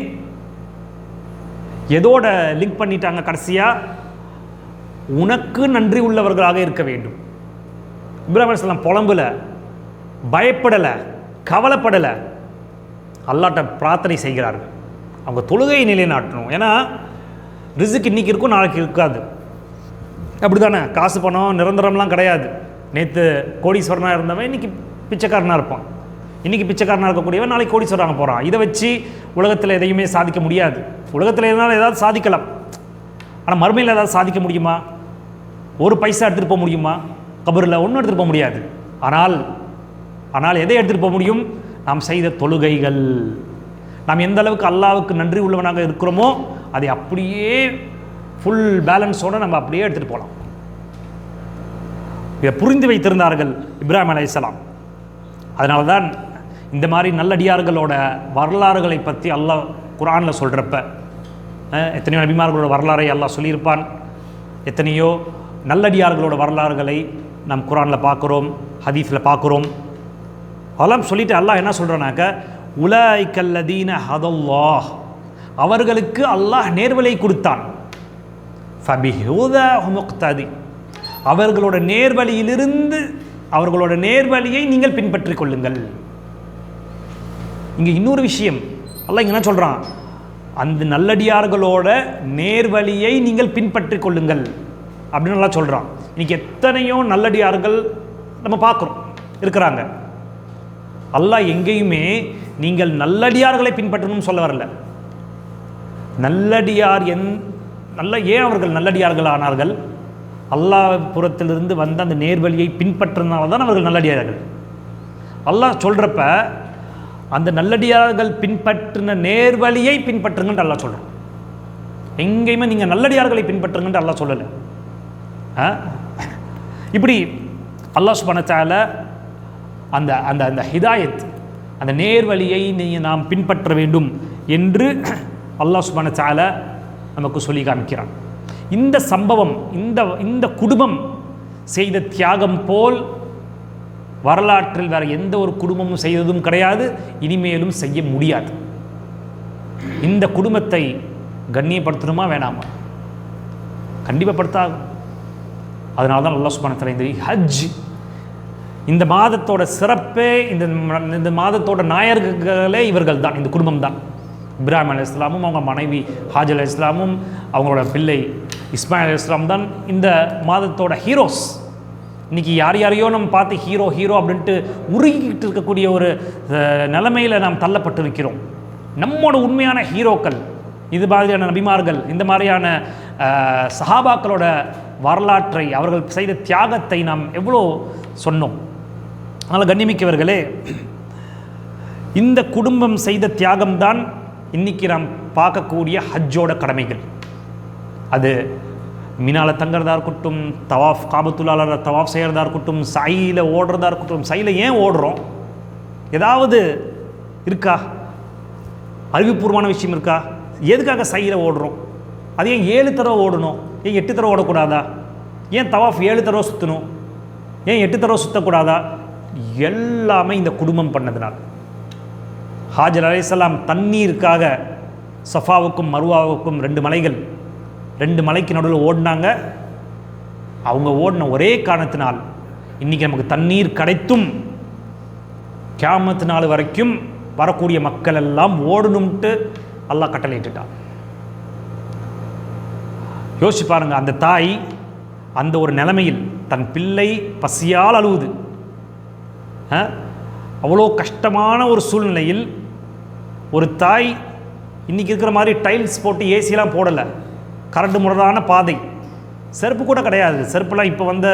எதோட லிங்க் பண்ணிட்டாங்க? கடைசியாக உனக்கு நன்றி உள்ளவர்களாக இருக்க வேண்டும். இப்ராஹிம் அலைஹிஸ்ஸலாம் புலம்புல, பயப்படலை, கவலைப்படலை, அல்லாஹ்ட்ட பிரார்த்தனை செய்கிறார்கள். அவங்க தொழுகையை நிலைநாட்டணும். ஏன்னா ரிஸ்க் இன்னைக்கு இருக்கும், நாளைக்கு இருக்காது. அப்படி தானே? காசு பணம் நிரந்தரம்லாம் கிடையாது. நேற்று கோடீஸ்வரனாக இருந்தவன் இன்றைக்கி பிச்சைக்காரனாக இருப்பான், இன்றைக்கி பிச்சைக்காரனாக இருக்கக்கூடியவன் நாளைக்கு கோடீஸ்வரனாக போகிறான். இதை வச்சு உலகத்தில் எதையுமே சாதிக்க முடியாது. உலகத்தில் எதனால ஏதாவது சாதிக்கலாம், ஆனால் மறுமையில் ஏதாவது சாதிக்க முடியுமா? ஒரு பைசா எடுத்துகிட்டு போக முடியுமா? கபரில் ஒன்றும் எடுத்துகிட்டு போக முடியாது. ஆனால் எதை எடுத்துகிட்டு போக முடியும்? நாம் செய்த தொழுகைகள். நாம் எந்த அளவுக்கு அல்லாஹ்வுக்கு நன்றி உள்ளவனாக இருக்கிறோமோ அதை அப்படியே ஃபுல் பேலன்ஸோடு நம்ம அப்படியே எடுத்துகிட்டு போகலாம். இதை புரிந்து வைத்திருந்தார்கள் இப்ராஹிம் அலைஹிஸ்ஸலாம். அதனால தான் இந்த மாதிரி நல்லடியார்களோட வரலாறுகளை பற்றி அல்லாஹ் குர்ஆனில் சொல்கிறப்ப எத்தனையோ நபிமார்களோட வரலாறை அல்லாஹ் சொல்லியிருப்பான். எத்தனையோ நல்லடியார்களோட வரலாறுகளை நம் குர்ஆனில் பார்க்குறோம், ஹதீஸில் பார்க்குறோம். அதெல்லாம் சொல்லிட்டு அல்லாஹ் என்ன சொல்கிறானாக்க, உலாய்கல்லதீன ஹதல்லாஹ், அவர்களுக்கு அல்லாஹ் நேர்வழி கொடுத்தான். ஃபபிஹுதாஹு முக்ததி, அவர்களோட நேர்வழியிலிருந்து அவர்களோட நேர்வழியை நீங்கள் பின்பற்றிக் கொள்ளுங்கள். இங்கே இன்னொரு விஷயம் அல்லாஹ் இங்கே என்ன சொல்கிறான்? அந்த நல்லடியார்களோட நேர்வழியை நீங்கள் பின்பற்றிக் கொள்ளுங்கள் அப்படின்னு நல்லா சொல்கிறான். இன்றைக்கி எத்தனையோ நல்லடியார்கள் நம்ம பார்க்குறோம் இருக்கிறாங்க. அல்லாஹ் எங்கேயுமே நீங்கள் நல்லடியார்களை பின்பற்றணும்னு சொல்ல வரல. நல்லடியார் ஏன் அவர்கள் நல்லடியார்கள் ஆனார்கள்? அல்லாஹ் புறத்திலிருந்து வந்த அந்த நேர்வழியை பின்பற்றினால தான் அவர்கள் நல்லடியார்கள். அல்லாஹ் சொல்கிறப்ப அந்த நல்லடியார்கள் பின்பற்றின நேர்வழியை பின்பற்றுங்கன்னு அல்லாஹ் சொல்கிறோம். எங்கேயுமே நீங்கள் நல்லடியார்களை பின்பற்றுங்கன்னு அல்லாஹ் சொல்லலை. இப்படி அல்லாஹ் சுப்ஹானஹு வ தஆலா அந்த அந்த அந்த ஹிதாயத், அந்த நேர்வழியை நாம் பின்பற்ற வேண்டும் என்று அல்லாஹ் சுப்ஹானஹு வ தஆலா நமக்கு சொல்லி காமிக்கிறான். இந்த சம்பவம், இந்த குடும்பம் செய்த தியாகம் போல் வரலாற்றில் வேறு எந்த ஒரு குடும்பமும் செய்ததும் கிடையாது, இனிமேலும் செய்ய முடியாது. இந்த குடும்பத்தை கண்ணியப்படுத்தணுமா வேணாமா? கண்டிப்பாக படுத்தாகும். அதனால தான் அல்லாஹ் சுப்ஹானஹு வ தஆலா இந்த ஹஜ், இந்த மாதத்தோட சிறப்பே, இந்த மாதத்தோட நாயகர்களே இவர்கள் தான், இந்த குடும்பம் தான். இப்ராஹிம் அலைஹிஸ்ஸலாமும் அவங்க மனைவி ஹாஜர் அலைஹிஸ்ஸலாமும் அவங்களோட பிள்ளை இஸ்மாயில் அலைஹிஸ்ஸலாம் தான் இந்த மாதத்தோட ஹீரோஸ். இன்றைக்கி யாரையோ நம்ம பார்த்து ஹீரோ ஹீரோ அப்படின்ட்டு உருகிக்கிட்டு இருக்கக்கூடிய ஒரு நிலைமையில் நாம் தள்ளப்பட்டிருக்கிறோம். நம்மோட உண்மையான ஹீரோக்கள், இது மாதிரியான நபிமார்கள், இந்த மாதிரியான சஹாபாக்களோட வரலாற்றை, அவர்கள் செய்த தியாகத்தை நாம் எவ்வளோ சொன்னோம். அதனால் கண்ணியமிக்கவர்களே, இந்த குடும்பம் செய்த தியாகம்தான் இன்றைக்கி நாம் பார்க்கக்கூடிய ஹஜ்ஜோட கடமைகள். அது மினால தங்குறதா இருக்கட்டும், தவாஃப் காபத்துல்லால தவாஃப் செய்கிறதா இருக்கட்டும், சையில் ஓடுறதா இருக்கட்டும். சையில் ஏன் ஓடுறோம்? ஏதாவது இருக்கா? அறிவுபூர்வமான விஷயம் இருக்கா? எதுக்காக சையில் ஓடுறோம்? அது ஏன் 7 தடவை ஓடணும்? ஏன் 8 தடவை ஓடக்கூடாதா? ஏன் தவாஃப் 7 தடவை சுற்றணும்? ஏன் 8 தடவை சுற்றக்கூடாதா? எல்லாமே இந்த குடும்பம் பண்ணதுனால. ஹாஜர் அலைஹிஸ்ஸலாம் தண்ணீருக்காக சஃபாவுக்கும் மருவாவுக்கும் 2 மலைகள், 2 மலைக்கு நடுவில் ஓடினாங்க. அவங்க ஓடின ஒரே காரணத்தினால் இன்றைக்கி நமக்கு தண்ணீர் கிடைத்தும் கியாமத் நாள் வரைக்கும் வரக்கூடிய மக்கள் எல்லாம் ஓடணும்ட்டு அல்லாஹ் கட்டளையிட்டுட்டான். யோசிச்சு பாருங்க, அந்த தாய் அந்த ஒரு நிலைமையில் தன் பிள்ளை பசியால் அழுவுது. அவ்வளோ கஷ்டமான ஒரு சூழ்நிலையில் ஒரு தாய், இன்றைக்கி இருக்கிற மாதிரி டைல்ஸ் போட்டு ஏசியெலாம் போடலை, கரண்ட் முறையான பாதை, செருப்பு கூட கிடையாது. செருப்புலாம் இப்போ வந்த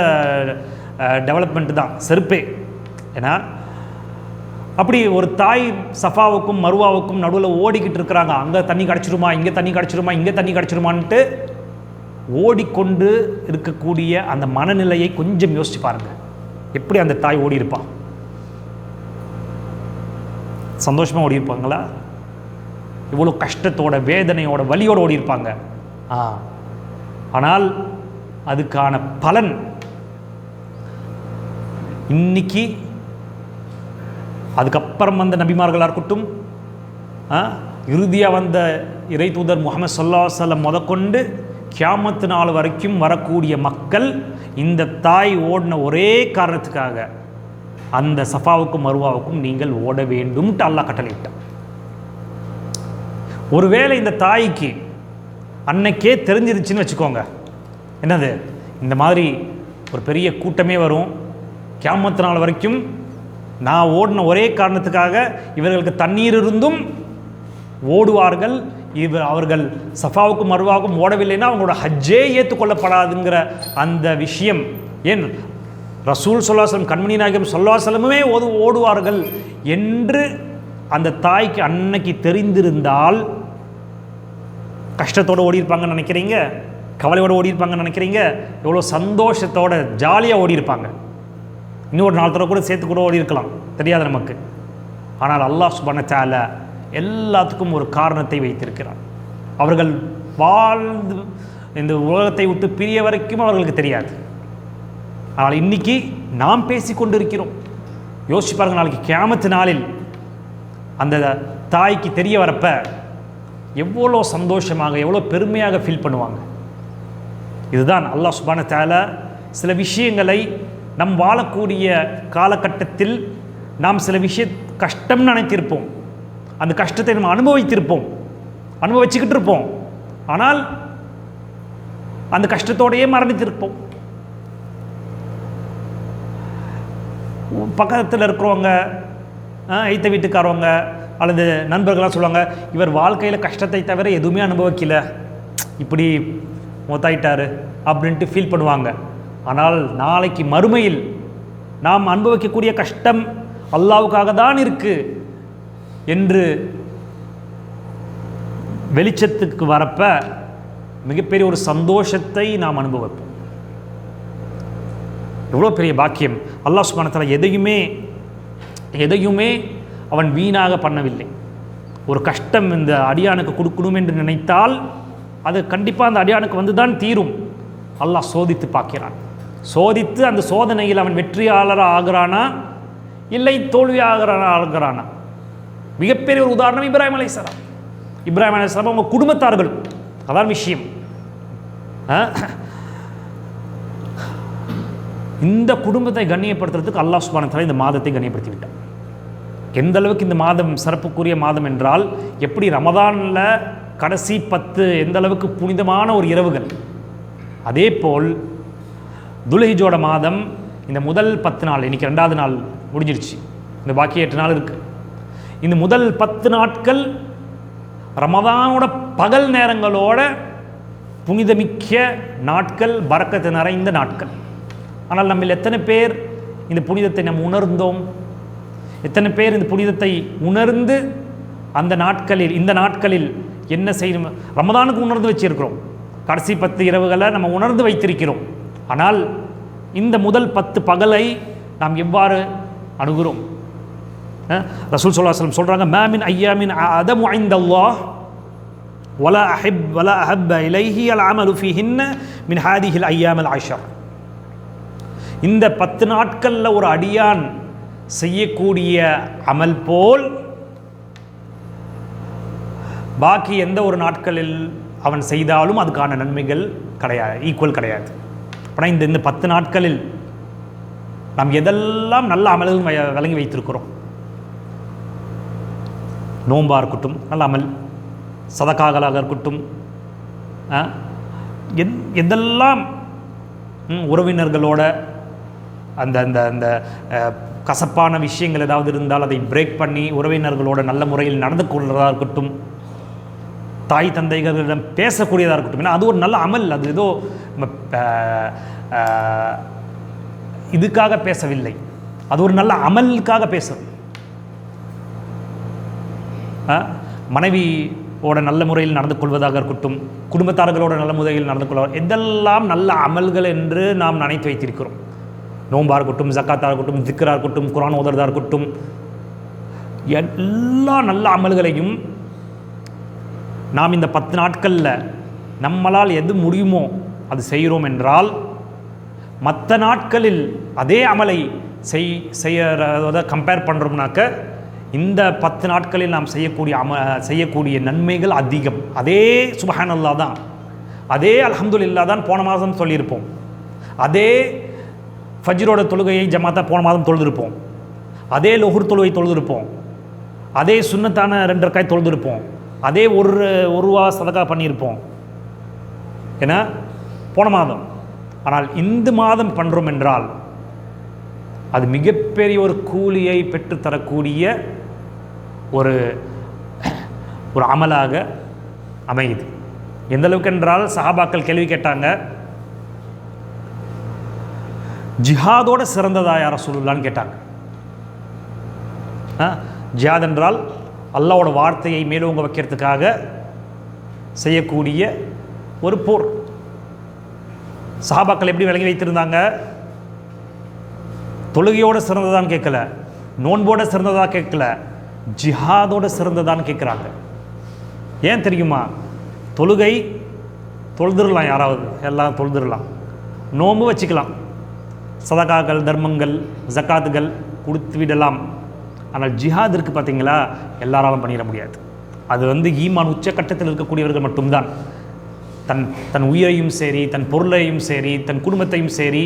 டெவலப்மெண்ட்டு தான் செருப்பே. ஏன்னா அப்படி ஒரு தாய் சஃபாவுக்கும் மருவாவுக்கும் நடுவில் ஓடிக்கிட்டு இருக்கிறாங்க. அங்கே தண்ணி கிடச்சிருமா, இங்கே தண்ணி கிடச்சிருமா, இங்கே தண்ணி கிடச்சிருமான்ட்டு ஓடிக்கொண்டு இருக்கக்கூடிய அந்த மனநிலையை கொஞ்சம் யோசிச்சு பாருங்கள். எப்படி அந்த தாய் ஓடி இருப்பான்? சந்தோஷமாக ஓடி இருப்பாங்களா? இவ்வளோ கஷ்டத்தோட, வேதனையோட, வலியோடு ஓடி இருப்பாங்க. ஆனால் அதுக்கான பலன் இன்னைக்கு, அதுக்கப்புறம் வந்த நபிமார்களாக இருக்கட்டும், இறுதியாக வந்த இறை தூதர் முஹம்மது ஸல்லல்லாஹு அலைஹி வஸல்லம் முதற்கொண்டு கியாமத்து நாள் வரைக்கும் வரக்கூடிய மக்கள் இந்த தாய் ஓடின ஒரே காரணத்துக்காக அந்த சஃபாவுக்கும் மருவாவுக்கும் நீங்கள் ஓட வேண்டும்ட்டு அல்லாஹ் கட்டளையிட்டான். ஒருவேளை இந்த தாய்க்கு அன்னைக்கே தெரிஞ்சிருச்சுன்னு வச்சுக்கோங்க, என்னது இந்த மாதிரி ஒரு பெரிய கூட்டமே வரும், கியாமத்து நாள் வரைக்கும் நான் ஓடின ஒரே காரணத்துக்காக இவர்களுக்கு தண்ணீர் இருந்தும் ஓடுவார்கள், அவர்கள் சஃபாவுக்கும் மருவாவுக்கும் ஓடவில்லைன்னா அவங்களோட ஹஜ்ஜே ஏற்றுக்கொள்ளப்படாதுங்கிற அந்த விஷயம், ஏன் ரசூல் ஸல்லல்லாஹு அலைஹி வஸல்லம், கண்மணி நாயகம் ஸல்லல்லாஹு அலைஹி வஸல்லமே ஓடுவார்கள் என்று அந்த தாய்க்கு அன்னைக்கு தெரிந்திருந்தால் கஷ்டத்தோடு ஓடி இருப்பாங்கன்னு நினைக்கிறீங்க? கவலையோடு ஓடி இருப்பாங்கன்னு நினைக்கிறீங்க? எவ்வளோ சந்தோஷத்தோட ஜாலியாக ஓடி இருப்பாங்க. இன்னொரு 4 தடவை கூட சேர்த்து கூட ஓடி இருக்கலாம், தெரியாது நமக்கு. ஆனால் அல்லாஹ் சுப்ஹானஹு வ தஆலா எல்லாத்துக்கும் ஒரு காரணத்தை வைத்திருக்கிறார். அவர்கள் வாழ்ந்து இந்த உலகத்தை விட்டு பிரிய வரைக்கும் அவர்களுக்கு தெரியாது. ஆனால் இன்னைக்கு நாம் பேசிக்கொண்டு இருக்கிறோம். யோசிச்சு பாருங்கள், நாளைக்கு கியாமத்து நாளில் அந்த தாய்க்கு தெரிய வரப்ப எவ்வளோ சந்தோஷமாக, எவ்வளோ பெருமையாக ஃபீல் பண்ணுவாங்க. இதுதான் அல்லாஹ் சுப்ஹானஹு வ தஆலா சில விஷயங்களை நம் வாழக்கூடிய காலகட்டத்தில் நாம் சில கஷ்டம்னு நினைத்திருப்போம், அந்த கஷ்டத்தை நம்ம அனுபவிச்சுக்கிட்டு இருப்போம். ஆனால் அந்த கஷ்டத்தோடையே மரணித்திருப்போம். பக்கத்தில் இருக்கிறவங்க, ஐத்த வீட்டுக்காரவங்க அல்லது நண்பர்களாக சொல்லுவாங்க, இவர் வாழ்க்கையில் கஷ்டத்தை தவிர எதுவுமே அனுபவிக்கல, இப்படி மூத்தாயிட்டார் அப்படின்ட்டு ஃபீல் பண்ணுவாங்க. ஆனால் நாளைக்கு மறுமையில் நாம் அனுபவிக்கக்கூடிய கஷ்டம் அல்லாஹ்வுக்காக தான் இருக்குது என்று வெளிச்சத்துக்கு வரப்ப மிகப்பெரிய ஒரு சந்தோஷத்தை நாம் அனுபவிப்போம். எவ்வளோ பெரிய பாக்கியம். அல்லாஹ் சுப்ஹானஹு வ தஆலா எதையுமே அவன் வீணாக பண்ணவில்லை. ஒரு கஷ்டம் இந்த அடியானுக்கு கொடுக்கணும் என்று நினைத்தால் அது கண்டிப்பாக அந்த அடியானுக்கு வந்து தான் தீரும். அல்லாஹ் சோதித்து பார்க்கிறான். சோதித்து அந்த சோதனையில் அவன் வெற்றியாளராக ஆகிறானா இல்லை ஆகிறானா. மிகப்பெரிய ஒரு உதாரணம் இப்ராஹிம் அலைஹிஸ்ஸலாம். இப்ராஹிம் அலைஹிஸ்ஸலாம் அவங்க குடும்பத்தார்கள், அதான் விஷயம். இந்த குடும்பத்தை கண்ணியப்படுத்துறதுக்கு அல்லாஹ் சுப்ஹானஹு வ தஆலா இந்த மாதத்தை கண்ணியப்படுத்தி விட்டான். எந்த அளவுக்கு இந்த மாதம் சிறப்புக்குரிய மாதம் என்றால், எப்படி ரமதானில் கடைசி 10 எந்த அளவுக்கு புனிதமான ஒரு இரவுகள், அதே போல் துல்ஹிஜ்ஜோட மாதம் இந்த முதல் 10 நாள், இன்றைக்கி 2வது நாள் முடிஞ்சிருச்சு, இந்த பாக்கி 8 நாள் இருக்குது. இந்த முதல் 10 நாட்கள் ரமதானோட பகல் நேரங்களோட புனிதமிக்க நாட்கள், பரக்கத்து நிறைந்த நாட்கள். ஆனால் நம்ம எத்தனை பேர் இந்த புனிதத்தை நம்ம உணர்ந்தோம்? எத்தனை பேர் இந்த புனிதத்தை உணர்ந்து அந்த நாட்களில், இந்த நாட்களில் என்ன செய்யணும்? ரமதானுக்கு உணர்ந்து வச்சிருக்கிறோம், கடைசி 10 இரவுகளை நம்ம உணர்ந்து வைத்திருக்கிறோம். ஆனால் இந்த முதல் 10 பகலை நாம் எவ்வாறு அணுகிறோம்? ரசூல் ஸல்லல்லாஹு அலைஹி வஸல்லம் சொல்கிறாங்க, மா மின் ஐயாமின் அதமு இன்தல்லாஹ் வலா அஹப்ப இலைஹி அல் அமலு ஃபீஹின்ன மின் ஹாதிஹில் ஐயாமல் அஷர். இந்த 10 நாட்களில் ஒரு அடியான் செய்யக்கூடிய அமல் போல் பாக்கி எந்த ஒரு நாட்களில் அவன் செய்தாலும் அதுக்கான நன்மைகள் கிடையாது, ஈக்குவல் கிடையாது. ஆனால் இந்த 10 நாட்களில் நாம் எதெல்லாம் நல்ல அமல்கள் விளங்கி வைத்திருக்கிறோம்? நோம்பாக இருக்கட்டும், நல்ல அமல், சதகாகளாக இருக்கட்டும், எதெல்லாம் உறவினர்களோட அந்த அந்த அந்த கசப்பான விஷயங்கள் ஏதாவது இருந்தால் அதை பிரேக் பண்ணி உறவினர்களோட நல்ல முறையில் நடந்து கொள்வதாக இருக்கட்டும், தாய் தந்தைகளிடம் பேசக்கூடியதாக இருக்கட்டும். ஏன்னா அது ஒரு நல்ல அமல். அது ஏதோ இதுக்காக பேசவில்லை, அது ஒரு நல்ல அமலுக்காக பேசும். மனைவியோட நல்ல முறையில் நடந்து கொள்வதாக இருக்கட்டும், குடும்பத்தார்களோட நல்ல முறையில் நடந்து கொள்வதாக, எதெல்லாம் நல்ல அமல்கள் என்று நாம் நினைத்து வைத்திருக்கிறோம். நோம்பாக இருக்கட்டும், ஜக்காத்தாக இருக்கட்டும், திக்ராக இருக்கட்டும், குர்ஆன் ஓதுறதாக இருக்கட்டும், எல்லா நல்ல அமல்களையும் நாம் இந்த 10 நாட்களில் நம்மளால் எது முடியுமோ அது செய்கிறோம் என்றால், மற்ற நாட்களில் அதே அமலை செய்யறத கம்பேர் பண்ணுறோம்னாக்க இந்த 10 நாட்களில் நாம் செய்யக்கூடிய நன்மைகள் அதிகம். அதே சுப்ஹானல்லாஹ் தான், அதே அல்ஹம்துலில்லாஹ் தான் போன மாதம் சொல்லியிருப்போம், அதே ஃபஜ்ரோட தொழுகையை ஜமாத்தா போன மாதம் தொழுதிருப்போம், அதே லொஹர் தொழுகை தொழுதிருப்போம், அதே சுன்னத்தான 2 ரக்காய் தொழுதிருப்போம், அதே ஒரு ரூபா சதகா பண்ணியிருப்போம். ஏன்னா போன மாதம். ஆனால் இந்த மாதம் பண்ணுறோம் என்றால் அது மிகப்பெரிய ஒரு கூலியை பெற்றுத்தரக்கூடிய ஒரு அமலாக அமையுது. எந்த அளவுக்கு என்றால், சஹாபாக்கள் கேள்வி கேட்டாங்க, ஜிஹாதோட சிறந்ததா யார் ரசூலுல்லாஹ்னு கேட்டாங்க. ஜிஹாத் என்றால் அல்லாஹ்வோட வார்த்தையை மேலோங்க வைக்கிறதுக்காக செய்யக்கூடிய ஒரு போர். சஹாபாக்கள் எப்படி விளங்கி வைத்திருந்தாங்க? தொழுகையோட சிறந்ததான்னு கேட்கல, நோன்போட சிறந்ததா கேட்கல, ஜிஹாதோட சிறந்ததான்னு கேட்குறாங்க. ஏன் தெரியுமா? தொழுகை தொழுதுடலாம், யாராவது எல்லாம் தொழுதுடலாம், நோன்பு வச்சுக்கலாம், சதகாக்கள், தர்மங்கள், ஜக்காத்துகள் கொடுத்து விடலாம். ஆனால் ஜிஹாத் இருக்குது பார்த்தீங்களா, எல்லாராலும் பண்ணிட முடியாது. அது ஈமான் உச்சக்கட்டத்தில் இருக்கக்கூடியவர்கள் மட்டும்தான் தன் உயிரையும் சரி, தன் பொருளையும் சரி, தன் குடும்பத்தையும் சரி,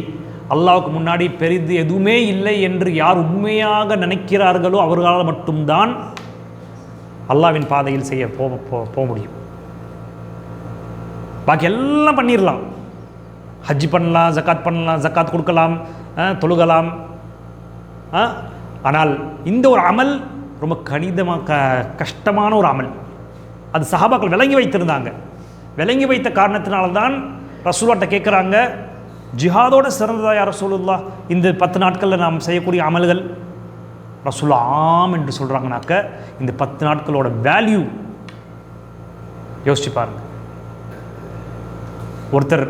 அல்லாஹ்வுக்கு முன்னாடி பெரிது எதுவுமே இல்லை என்று யார் உண்மையாக நினைக்கிறார்களோ அவர்களால் மட்டும்தான் அல்லாஹ்வின் பாதையில் செய்ய போக முடியும். பாக்கி எல்லாம் பண்ணிடலாம், ஹஜ் பண்ணலாம், ஜக்காத் பண்ணலாம், ஜக்காத் கொடுக்கலாம், தொழுகலாம். ஆனால் இந்த ஒரு அமல் ரொம்ப கஷ்டமான ஒரு அமல். அது சஹாபாக்கள் விளங்கி வைத்திருந்தாங்க. விளங்கி வைத்த காரணத்தினால்தான் ரசூலுல்லாஹ்ட்ட கேட்குறாங்க, ஜிஹாதோட சிறந்ததா யார் ரசூலுல்லாஹ் இந்த 10 நாட்களில் நாம் செய்யக்கூடிய அமல்கள்? ரசூலுல்லாஹ் ஆம் என்று சொல்கிறாங்கனாக்க இந்த 10 நாட்களோட வேல்யூ யோசிச்சு பாருங்க. ஒருத்தர்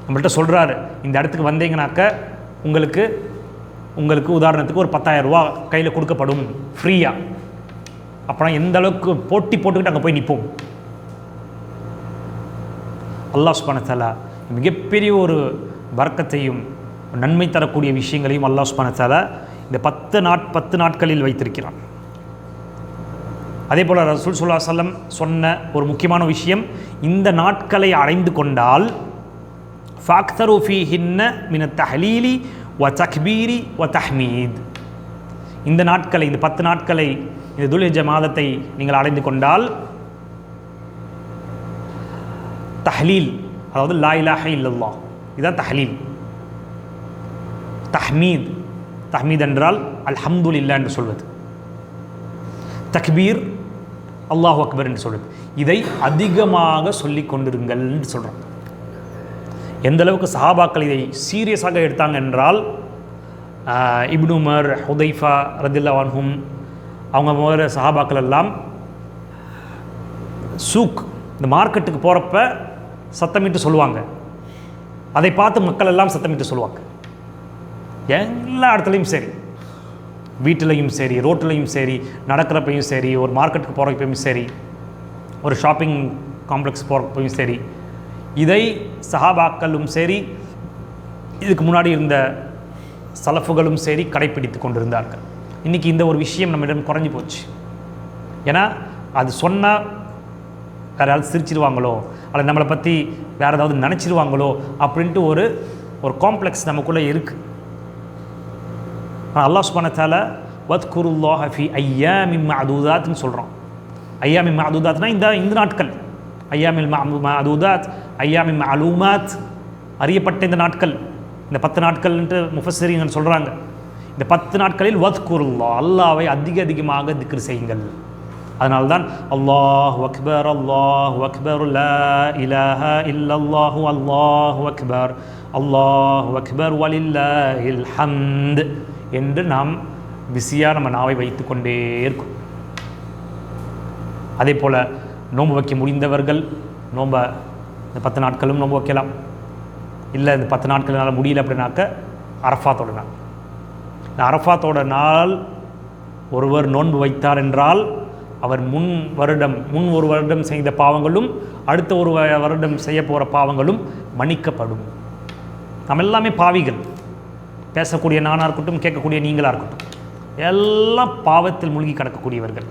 நம்மள்கிட்ட சொல்கிறாரு, இந்த இடத்துக்கு வந்தீங்கனாக்க உங்களுக்கு உதாரணத்துக்கு ஒரு 10,000 ரூபா கையில் கொடுக்கப்படும் ஃப்ரீயாக. அப்புறம் எந்த அளவுக்கு போட்டி போட்டுக்கிட்டு அங்கே போய் நிற்போம். அல்லாஹ் சுப்ஹானஹு வ தஆலா மிகப்பெரிய ஒரு பரக்கத்தையும் நன்மை தரக்கூடிய விஷயங்களையும் அல்லாஹ் சுப்ஹானஹு வ தஆலா இந்த 10 நாட்களில் வைத்திருக்கிறான். அதே போல் ரசூல் ஸல்லல்லாஹு அலைஹி வஸல்லம் சொன்ன ஒரு முக்கியமான விஷயம், இந்த நாட்களை அடைந்து கொண்டால் ஃபக்தரு ஃபீஹின்ன மின தஹ்லீலி வ தக்பீரி வ தஹ்மீத். இந்த நாட்களை, இந்த 10 நாட்களை, இந்த துல்ஹிஜ்ஜா மாதத்தை நீங்கள் அடைந்து கொண்டால் தஹ்லீல், அதாவது லா இலாஹ இல்லல்லாஹ், இதுதான் தஹ்லீல். தஹ்மீத் என்றால் அல்ஹம்துலில்லாஹ் என்று சொல்வது. தக்பீர் அல்லாஹு அக்பர் என்று சொல்வது. இதை அதிகமாக சொல்லிக் கொண்டிருங்கள் என்று சொல்கிறோம். எந்த அளவுக்கு சஹாபாக்கள் இதை சீரியஸாக எடுத்தாங்க என்றால், இப்னு உமர், ஹுதைஃபா ரதியல்லாஹு அன்ஹும், அவங்க முதல்ல சஹாபாக்கள் எல்லாம் சூக், இந்த மார்க்கெட்டுக்கு போகிறப்ப சத்தமிட்டு சொல்லுவாங்க. அதை பார்த்து மக்கள் எல்லாம் சத்தமிட்டு சொல்லுவாங்க. எல்லா இடத்துலையும் சரி, வீட்டிலையும் சரி, ரோட்டிலையும் சரி, நடக்கிறப்பையும் சரி, ஒரு மார்க்கெட்டுக்கு போகிறப்பையும் சரி, ஒரு ஷாப்பிங் காம்ப்ளெக்ஸ் போகிறப்பையும் சரி, இதை சஹாபாக்களும் சரி, இதுக்கு முன்னாடி இருந்த சலஃபுகளும் சரி கடைப்பிடித்து கொண்டிருந்தார்கள். இன்றைக்கி இந்த ஒரு விஷயம் நம்மிடம் குறைஞ்சி போச்சு. ஏன்னா அது சொன்னால் வேறு யாராவது சிரிச்சிருவாங்களோ, அல்லது நம்மளை பற்றி வேறு ஏதாவது நினச்சிருவாங்களோ அப்படின்ட்டு ஒரு காம்ப்ளெக்ஸ் நமக்குள்ளே இருக்குது. ஆனால் அல்லாஹ் சுப்ஹானஹு வ தஆலா வத்குருல்லாஹ ஃபீ ஐயாமின் மஅதூதாத்னு சொல்கிறோம். ஐயாமின் மஅதூதாத்னா இந்த நாட்கள், ஐயாமில் மஅதூதாத், ஐயாமின் மஅலூமாத், அறியப்பட்ட இந்த நாட்கள், இந்த 10 நாட்கள்ன்ட்டு முஃபஸ்ஸிரீன்கள் சொல்கிறாங்க. இந்த 10 நாட்களில் வத்குருல்லாஹ், அல்லாஹ்வை அதிகமாக திக்ர் செய்யுங்கள். அதனால்தான் அல்லாஹு அக்பர், அல்லாஹு அக்பர், லா இலாஹ இல்லல்லாஹு, அல்லாஹு அக்பர், அல்லாஹு அக்பர் வலில்லாஹில் ஹம்த் என்று நாம் பிஸியாக நம்ம நாவை வைத்து கொண்டே இருக்கும். அதே போல் நோன்பு வைக்க முடிந்தவர்கள் நோன்பை இந்த 10 நாட்களும் நோன்பு வைக்கலாம். இல்லை இந்த 10 நாட்கள்னால முடியல அப்படின்னாக்க அரஃபாத்தோட நாள், இந்த அரஃபாத்தோட நாள் ஒருவர் நோன்பு வைத்தார் என்றால் அவர் முன் ஒரு வருடம் செய்த பாவங்களும் அடுத்த ஒரு வருடம் செய்ய போகிற பாவங்களும் மன்னிக்கப்படும். நம்ம எல்லாமே பாவிகள், பேசக்கூடிய நானாக இருக்கட்டும், கேட்கக்கூடிய நீங்களாக இருக்கட்டும், எல்லாம் பாவத்தில் மூழ்கி கிடக்கக்கூடியவர்கள்.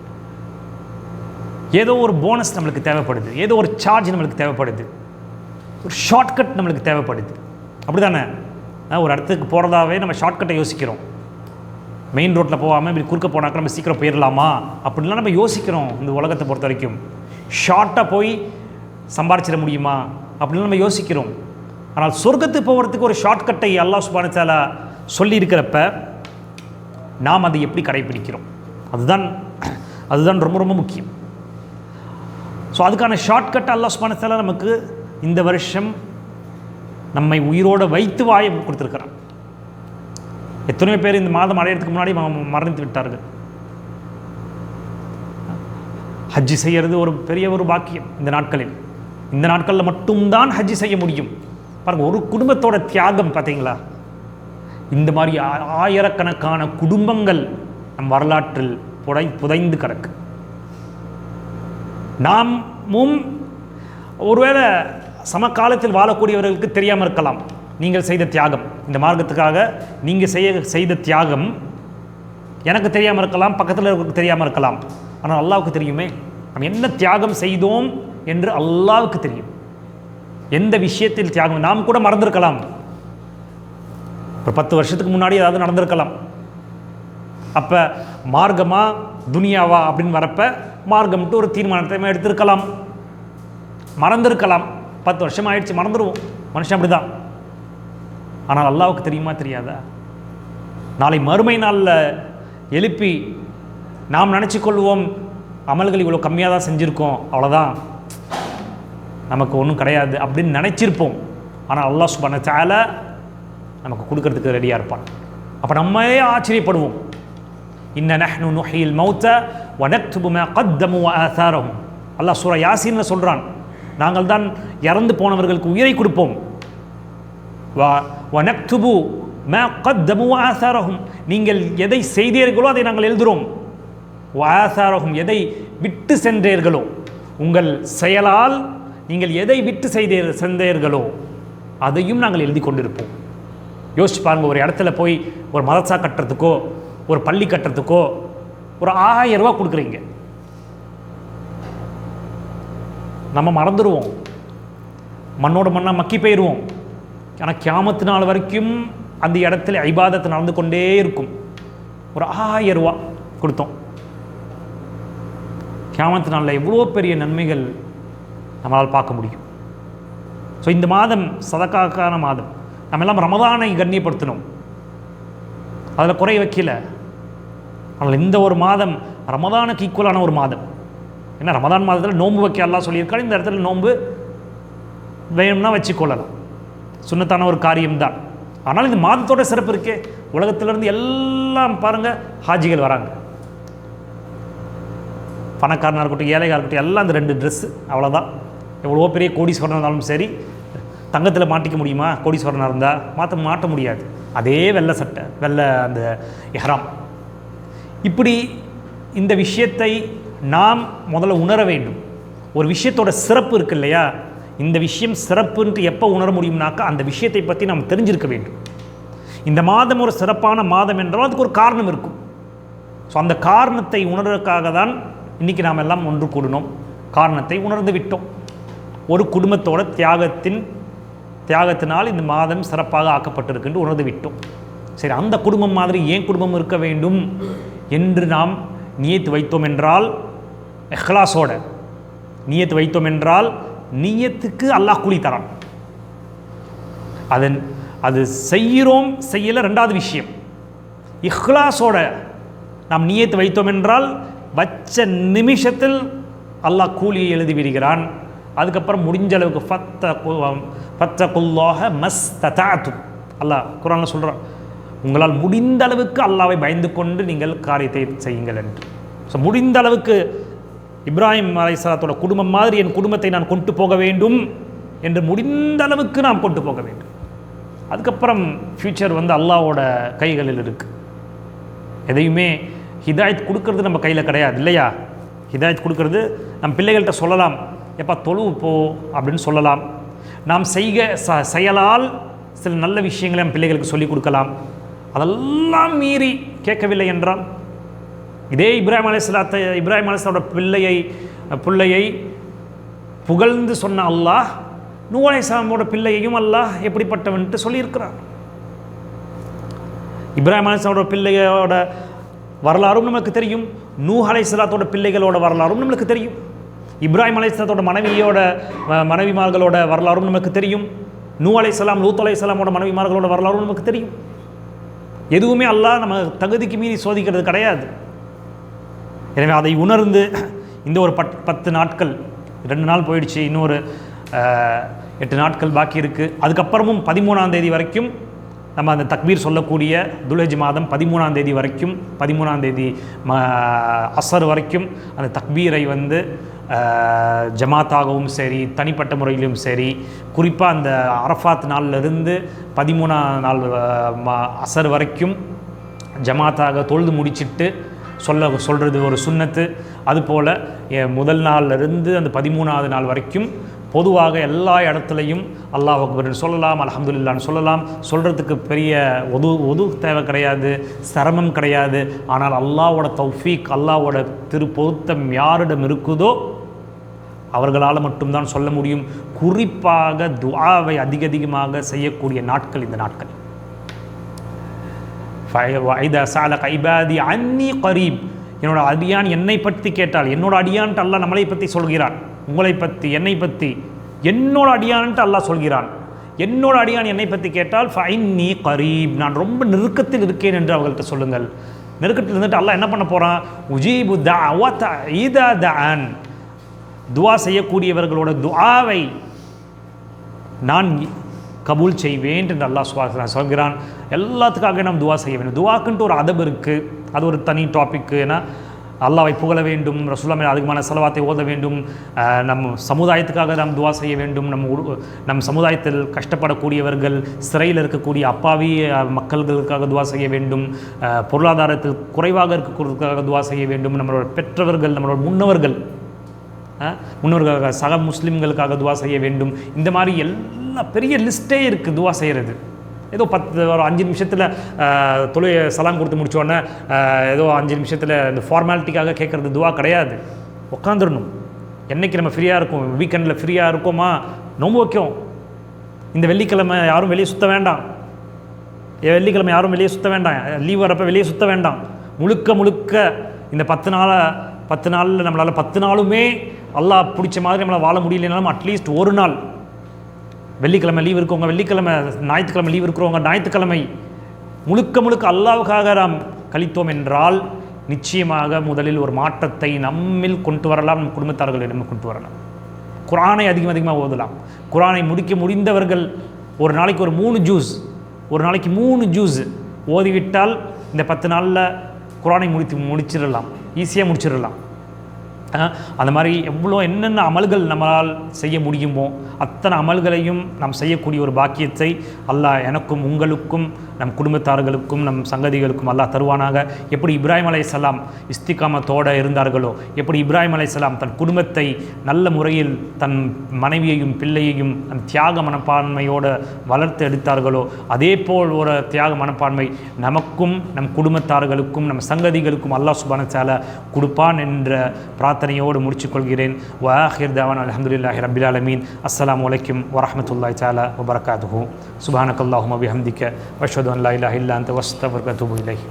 ஏதோ ஒரு போனஸ் நம்மளுக்கு தேவைப்படுது, ஏதோ ஒரு சார்ஜ் நம்மளுக்கு தேவைப்படுது, ஒரு ஷார்ட்கட் நம்மளுக்கு தேவைப்படுது. அப்படி தானே? ஒரு இடத்துக்கு போகிறதாவே நம்ம ஷார்ட்கட்டை யோசிக்கிறோம். மெயின் ரோட்டில் போகாமல் இப்படி குறுக்க போனாக்க நம்ம சீக்கிரம் போயிடலாமா அப்படின்லாம் நம்ம யோசிக்கிறோம். இந்த உலகத்தை பொறுத்த வரைக்கும் ஷார்ட்டாக போய் சம்பாரிச்சிட முடியுமா அப்படின்னு நம்ம யோசிக்கிறோம். ஆனால் சொர்க்கத்துக்கு போகிறதுக்கு ஒரு ஷார்ட்கட்டை அல்லாஹ் சுப்ஹானஹு வ தஆலா சொல்லியிருக்கிறப்ப நாம் அதை எப்படி கடைப்பிடிக்கிறோம், அதுதான் ரொம்ப ரொம்ப முக்கியம். ஸோ அதுக்கான ஷார்ட்கட்டை அல்லாஹ் சுப்ஹானஹு வ தஆலா நமக்கு இந்த வருஷம் நம்மை உயிரோடு வைத்து வாயை கொடுத்துருக்கிறான். எத்தனையோ பேர் இந்த மாதம் அடையிறதுக்கு முன்னாடி மரணித்து விட்டார்கள். ஹஜ்ஜி செய்கிறது ஒரு பெரிய ஒரு பாக்கியம். இந்த நாட்களில் மட்டும்தான் ஹஜ்ஜி செய்ய முடியும். பாருங்கள், ஒரு குடும்பத்தோட தியாகம் பார்த்தீங்களா? இந்த மாதிரி ஆயிரக்கணக்கான குடும்பங்கள் நம் வரலாற்றில் புதைந்து கிடக்கு. நாமும் ஒருவேளை சமகாலத்தில் வாழக்கூடியவர்களுக்கு தெரியாமல் இருக்கலாம். நீங்கள் செய்த தியாகம், இந்த மார்க்கத்துக்காக நீங்கள் செய்த தியாகம் எனக்கு தெரியாமல் இருக்கலாம், பக்கத்தில் இருக்கிறதுக்கு தெரியாமல் இருக்கலாம். ஆனால் அல்லாஹ்வுக்கு தெரியுமே, நம்ம என்ன தியாகம் செய்தோம் என்று அல்லாஹ்வுக்கு தெரியும். எந்த விஷயத்தில் தியாகம் நாம் கூட மறந்திருக்கலாம். ஒரு 10 வருஷத்துக்கு முன்னாடி ஏதாவது நடந்திருக்கலாம். அப்போ மார்க்கமா துனியாவா அப்படின்னு வரப்ப மார்க்கம்ட்டு ஒரு தீர்மானத்தை எடுத்திருக்கலாம், மறந்திருக்கலாம். 10 வருஷம் ஆயிடுச்சு, மறந்துடுவோம். மனுஷன் அப்படி தான். ஆனால் அல்லாஹ்வுக்கு தெரியுமா தெரியாதா? நாளை மறுமை நாளில் எழுப்பி நாம் நினச்சி கொள்வோம், அமல்கள் இவ்வளோ கம்மியாக தான் செஞ்சுருக்கோம், அவ்வளோதான், நமக்கு ஒன்றும் கிடையாது அப்படின்னு நினச்சிருப்போம். ஆனால் அல்லாஹ் சுப்ஹானஹு வ தஆலா நமக்கு கொடுக்கறதுக்கு ரெடியாக இருப்பான். அப்போ நம்மளே ஆச்சரியப்படுவோம். இன்ன நஹ்னு நுஹ்யில் மௌத வ நக்துபு மா கத்தமு வ ஆதாரஹும். அல்லாஹ் சூரா யாசீன்ல சொல்கிறான், நாங்கள் தான் இறந்து போனவர்களுக்கு உயிரை கொடுப்போம். வ நக்துபு மா கத்தமு ஆசாரஹும், நீங்கள் எதை செய்தீர்களோ அதை நாங்கள் எழுதுகிறோம். ஆசாரஹும், எதை விட்டு சென்றீர்களோ, உங்கள் செயலால் நீங்கள் எதை விட்டு சென்றீர்களோ அதையும் நாங்கள் எழுதி கொண்டிருப்போம். யோசிச்சு பாருங்க, ஒரு இடத்துல போய் ஒரு மதரசா கட்டுறதுக்கோ ஒரு பள்ளி கட்டுறதுக்கோ ஒரு 1000 ரூபா கொடுக்குறீங்க, நம்ம மறந்துடுவோம், மண்ணோட மண்ணாக மக்கி போயிடுவோம். ஆனால் கியாமத்து நாள் வரைக்கும் அந்த இடத்துல இபாதத்து நடந்து கொண்டே இருக்கும். ஒரு 1000 ரூபா கொடுத்தோம், கியாமத்து நாளில் எவ்வளோ பெரிய நன்மைகள் நம்மளால் பார்க்க முடியும். ஸோ இந்த மாதம் சதக்காக்கான மாதம். நம்ம எல்லாம் ரமதானை கண்ணியப்படுத்தணும், அதில் குறை வைக்கல. ஆனால் இந்த ஒரு மாதம் ரமதானுக்கு ஈக்குவலான ஒரு மாதம். ஏன்னா ரமதான் மாதத்தில் நோன்பு வைக்க அல்லாஹ் சொல்லியிருக்காரு. இந்த இடத்துல நோன்பு வேணும்னா வச்சுக்கொள்ளலாம், சுன்னத்தான ஒரு காரியம்தான். ஆனால் இந்த மாதத்தோட சிறப்பு இருக்கே, உலகத்திலிருந்து எல்லாம் பாருங்கள் ஹாஜிகள் வராங்க. பணக்காரனாக இருக்கட்டும் ஏழையாக இருக்கட்டும் எல்லாம் அந்த 2 ட்ரெஸ்ஸு அவ்வளோதான். எவ்வளோ பெரிய கோடீஸ்வரனாக இருந்தாலும் சரி, தங்கத்தில் மாட்டிக்க முடியுமா? கோடீஸ்வரனாக இருந்தால் மாட்ட முடியாது. அதே வெள்ளை சட்டை, வெள்ளை அந்த இஹ்ராம். இப்படி இந்த விஷயத்தை நாம் முதல்ல உணர வேண்டும். ஒரு விஷயத்தோட சிறப்பு இருக்கு இல்லையா, இந்த விஷயம் சிறப்புன்ட்டு எப்போ உணர முடியும்னாக்கா அந்த விஷயத்தை பற்றி நாம் தெரிஞ்சிருக்க வேண்டும். இந்த மாதம் ஒரு சிறப்பான மாதம் என்றால் அதுக்கு ஒரு காரணம் இருக்கும். ஸோ அந்த காரணத்தை உணர்வதற்காக தான் இன்றைக்கி நாம் எல்லாம் ஒன்று கூடினோம். காரணத்தை உணர்ந்து விட்டோம். ஒரு குடும்பத்தோட தியாகத்தினால் இந்த மாதம் சிறப்பாக ஆக்கப்பட்டிருக்குன்னு உணர்ந்து விட்டோம். சரி, அந்த குடும்பம் மாதிரி ஏன் குடும்பம் இருக்க வேண்டும் என்று நாம் நியத்து வைத்தோம் என்றால், இஹ்லாஸோட நியத்து வைத்தோம் என்றால் நியத்துக்கு அல்லாஹ் கூலி தரான். அது செய்கிறோம் செய்யல ரெண்டாவது விஷயம். இஹ்லாஸோட நாம் நியத்து வைத்தோம் என்றால் வச்ச நிமிஷத்தில் அல்லாஹ் கூலியை எழுதி விடுகிறான். அதுக்கப்புறம் முடிஞ்ச அளவுக்கு ஃபத்தகுல்லாஹ மஸ்ததஅதும், அல்லாஹ் குர்ஆனில் சொல்கிறான், உங்களால் முடிந்த அளவுக்கு அல்லாஹ்வை பயந்து கொண்டு நீங்கள் காரியத்தை செய்யுங்கள் என்று. ஸோ முடிந்த அளவுக்கு இப்ராஹிம் அலைஹிஸ்ஸலாத்தோட குடும்பம் மாதிரி என் குடும்பத்தை நான் கொண்டு போக வேண்டும் என்று முடிந்த அளவுக்கு நாம் கொண்டு போக வேண்டும். அதுக்கப்புறம் ஃப்யூச்சர் அல்லாஹ்வோட கைகளில் இருக்குது. எதையுமே ஹிதாயத் கொடுக்கறது நம்ம கையில் கிடையாது இல்லையா? ஹிதாயத் கொடுக்கறது நம்ம பிள்ளைகள்கிட்ட சொல்லலாம், எப்போ தொழுவு போ அப்படின்னு சொல்லலாம். நாம் செயலால் சில நல்ல விஷயங்களை நம்ம பிள்ளைகளுக்கு சொல்லிக் கொடுக்கலாம். அதெல்லாம் மீறி கேட்கவில்லை என்றால், இதே இப்ராஹிம் அலைஹிஸ்ஸலாத்தோட பிள்ளையை புகழ்ந்து சொன்ன அல்லாஹ் நூஹ் அலைஹிஸ்ஸலாமோட பிள்ளையையும் அல்லாஹ் எப்படிப்பட்டவன்ட்டு சொல்லியிருக்கிறார். இப்ராஹிம் அலைஹிஸ்ஸலாமோட பிள்ளையோட வரலாறும் நமக்கு தெரியும், நூஹ் அலைஹிஸ்ஸலாத்தோட பிள்ளைகளோட வரலாறும் நமக்கு தெரியும், இப்ராஹிம் அலைஹிஸ்ஸலாத்தோட மனைவிமார்களோட வரலாறும் நமக்கு தெரியும், நூஹ் அலைஹிஸ்ஸலாம் லூத் அலைஹிஸ்ஸலாமோட மனைவிமார்களோட வரலாறும் நமக்கு தெரியும். எதுவுமே அல்லாஹ் நம்ம தகுதிக்கு மீறி சோதிக்கிறது கிடையாது. எனவே அதை உணர்ந்து இந்த ஒரு 10 நாட்கள், 2 நாள் போயிடுச்சு, இன்னொரு 8 நாட்கள் பாக்கி இருக்குது. அதுக்கப்புறமும் 13ஆம் தேதி வரைக்கும் நம்ம அந்த தக்பீர் சொல்லக்கூடிய துல்ஹஜ் மாதம் 13ஆம் தேதி வரைக்கும், 13ஆம் தேதி அஸ்ர் வரைக்கும் அந்த தக்பீரை ஜமாத்தாகவும் சரி தனிப்பட்ட முறையிலும் சரி, குறிப்பாக அந்த அரஃபாத் நாளிலிருந்து 13ஆம் நாள் அஸ்ர் வரைக்கும் ஜமாத்தாக தொழுது முடிச்சிட்டு சொல்கிறது ஒரு சுன்னத்து. அதுபோல் முதல் நாளிலிருந்து அந்த 13ஆவது நாள் வரைக்கும் பொதுவாக எல்லா இடத்துலையும் அல்லாஹ் அக்பர்னு சொல்லலாம், அல்ஹம்துலில்லாஹ்னு சொல்லலாம். சொல்கிறதுக்கு பெரிய ஒது தேவை கிடையாது, சிரமம் கிடையாது. ஆனால் அல்லாஹ்வோட தௌஃபீக், அல்லாஹ்வோட திருப்பொருத்தம் யாரிடம் இருக்குதோ அவர்களால் மட்டும்தான் சொல்ல முடியும். குறிப்பாக துஆவை அதிகமாக செய்யக்கூடிய நாட்கள் இந்த நாட்கள். ஃபைதா ஸஅலக இபாதி அன்னி கரீப், என்னோட அடியான் என்னை பற்றி கேட்டால், என்னோட அடியான்ட்டு அல்லாஹ் நம்மளை பற்றி சொல்கிறான், உங்களை பற்றி என்னை பற்றி என்னோட அடியான்ட்டு அல்லாஹ் சொல்கிறான். என்னோட அடியான் என்னை பற்றி கேட்டால் ஃபைன்னி கரீப், நான் ரொம்ப நெருக்கத்தில் இருக்கேன் என்று அவர்கள்ட்ட சொல்லுங்கள். நெருக்கத்தில் இருந்துட்டு அல்லாஹ் என்ன பண்ண போகிறான்? உஜீபு தஅவத இதா தஅன், துஆ செய்யக்கூடியவர்களோட துஆவை நான் கபூல் செய்வேன் என்று அல்லாஹ் சொல்கிறான். எல்லாத்துக்காக நாம் துஆ செய்ய வேண்டும். துஆக்குன்ட்டு ஒரு அதப் இருக்குது, அது ஒரு தனி டாபிக்கு. ஏன்னா அல்லாஹ்வை புகழ வேண்டும், ரசூலுல்லாஹ் மேல் அதிகமான ஸலவாத்தை ஓத வேண்டும், நம் சமுதாயத்துக்காக நாம் துஆ செய்ய வேண்டும், நம் சமுதாயத்தில் கஷ்டப்படக்கூடியவர்கள், சிறையில் இருக்கக்கூடிய அப்பாவி மக்கள்களுக்காக துஆ செய்ய வேண்டும், பொருளாதாரத்தில் குறைவாக இருக்கிறதுக்காக துஆ செய்ய வேண்டும், நம்மளோட பெற்றவர்கள், நம்மளோட முன்னோர்களுக்காக, சக முஸ்லீம்களுக்காக துஆ செய்ய வேண்டும். இந்த மாதிரி எல்லா பெரிய லிஸ்ட்டே இருக்குது துஆ செய்கிறது. ஏதோ ஒரு 5 நிமிஷத்தில் சலாம் கொடுத்து முடித்தோடனே ஏதோ 5 நிமிஷத்தில் இந்த ஃபார்மாலிட்டிக்காக கேட்குறது துஆ கிடையாது. உட்காந்துடணும். என்றைக்கு நம்ம ஃப்ரீயாக இருக்கும், வீக்கெண்டில் ஃப்ரீயாக இருக்கோமா, நோன்பு வைக்கும். இந்த வெள்ளிக்கிழமை யாரும் வெளியே சுற்ற வேண்டாம், வெள்ளிக்கிழமை யாரும் வெளியே சுற்ற வேண்டாம், லீவ் வரப்போ வெளியே சுற்ற வேண்டாம். முழுக்க இந்த 10 நாளில் நம்மளால் 10 நாளுமே அல்லாஹ் பிடிச்ச மாதிரி நம்மளால் வாழ முடியலனாலும் அட்லீஸ்ட் ஒரு நாள், வெள்ளிக்கிழமை லீவ் இருக்கவங்க வெள்ளிக்கிழமை, ஞாயிற்றுக்கிழமை லீவ் இருக்கிறவங்க ஞாயிற்றுக்கிழமை முழுக்க அல்லாஹ்வுக்காக நாம் கழித்தோம் என்றால் நிச்சயமாக முதலில் ஒரு மாற்றத்தை நம்மில் கொண்டு வரலாம், நம் குடும்பத்தார்களிடம் கொண்டு வரலாம். குர்ஆனை அதிகமாக ஓதலாம். குர்ஆனை முடிந்தவர்கள் ஒரு நாளைக்கு ஒரு 3 ஜூஸ் ஓதிவிட்டால் இந்த 10 நாளில் குர்ஆனை முடிச்சிடலாம், ஈஸியாக முடிச்சிடலாம். அந்த மாதிரி என்னென்ன அமல்கள் நம்மளால் செய்ய முடியுமோ அத்தனை அமல்களையும் நாம் செய்யக்கூடிய ஒரு பாக்கியத்தை அல்லாஹ் எனக்கும் உங்களுக்கும் நம் குடும்பத்தார்களுக்கும் நம் சங்கதிகளுக்கும் அல்லாஹ் தருவானாக. எப்படி இப்ராஹிம் அலைஹிஸ்ஸலாம் இஸ்திகாமத்தோடு இருந்தார்களோ, எப்படி இப்ராஹிம் அலைஹிஸ்ஸலாம் தன் குடும்பத்தை நல்ல முறையில் தன் மனைவியையும் பிள்ளையையும் தன் தியாக மனப்பான்மையோடு வளர்த்து எடுத்தார்களோ, அதே போல் ஒரு தியாக மனப்பான்மை நமக்கும் நம் குடும்பத்தார்களுக்கும் நம் சங்கதிகளுக்கும் அல்லாஹ் சுப்ஹானஹு வ தஆலா கொடுப்பான் என்ற பிரார்த்தனையோடு முடிச்சுக்கொள்கிறேன். வ ஆகிர் தஅவானா அல்ஹம்துலில்லாஹி ரப்பில் ஆலமீன். அஸ்ஸலாமு அலைக்கும் வரஹ்மத்துல்லாஹி தஆலா வ பரகாத்துஹு. சுப்ஹானக்கல்லாஹும்ம வ பிஹம்திக வ அஷ்ஹது அன் லா இலாஹா இல்லா அன்த வஸ்தக்ஃபிருக வ அத்தூபு இலைக்.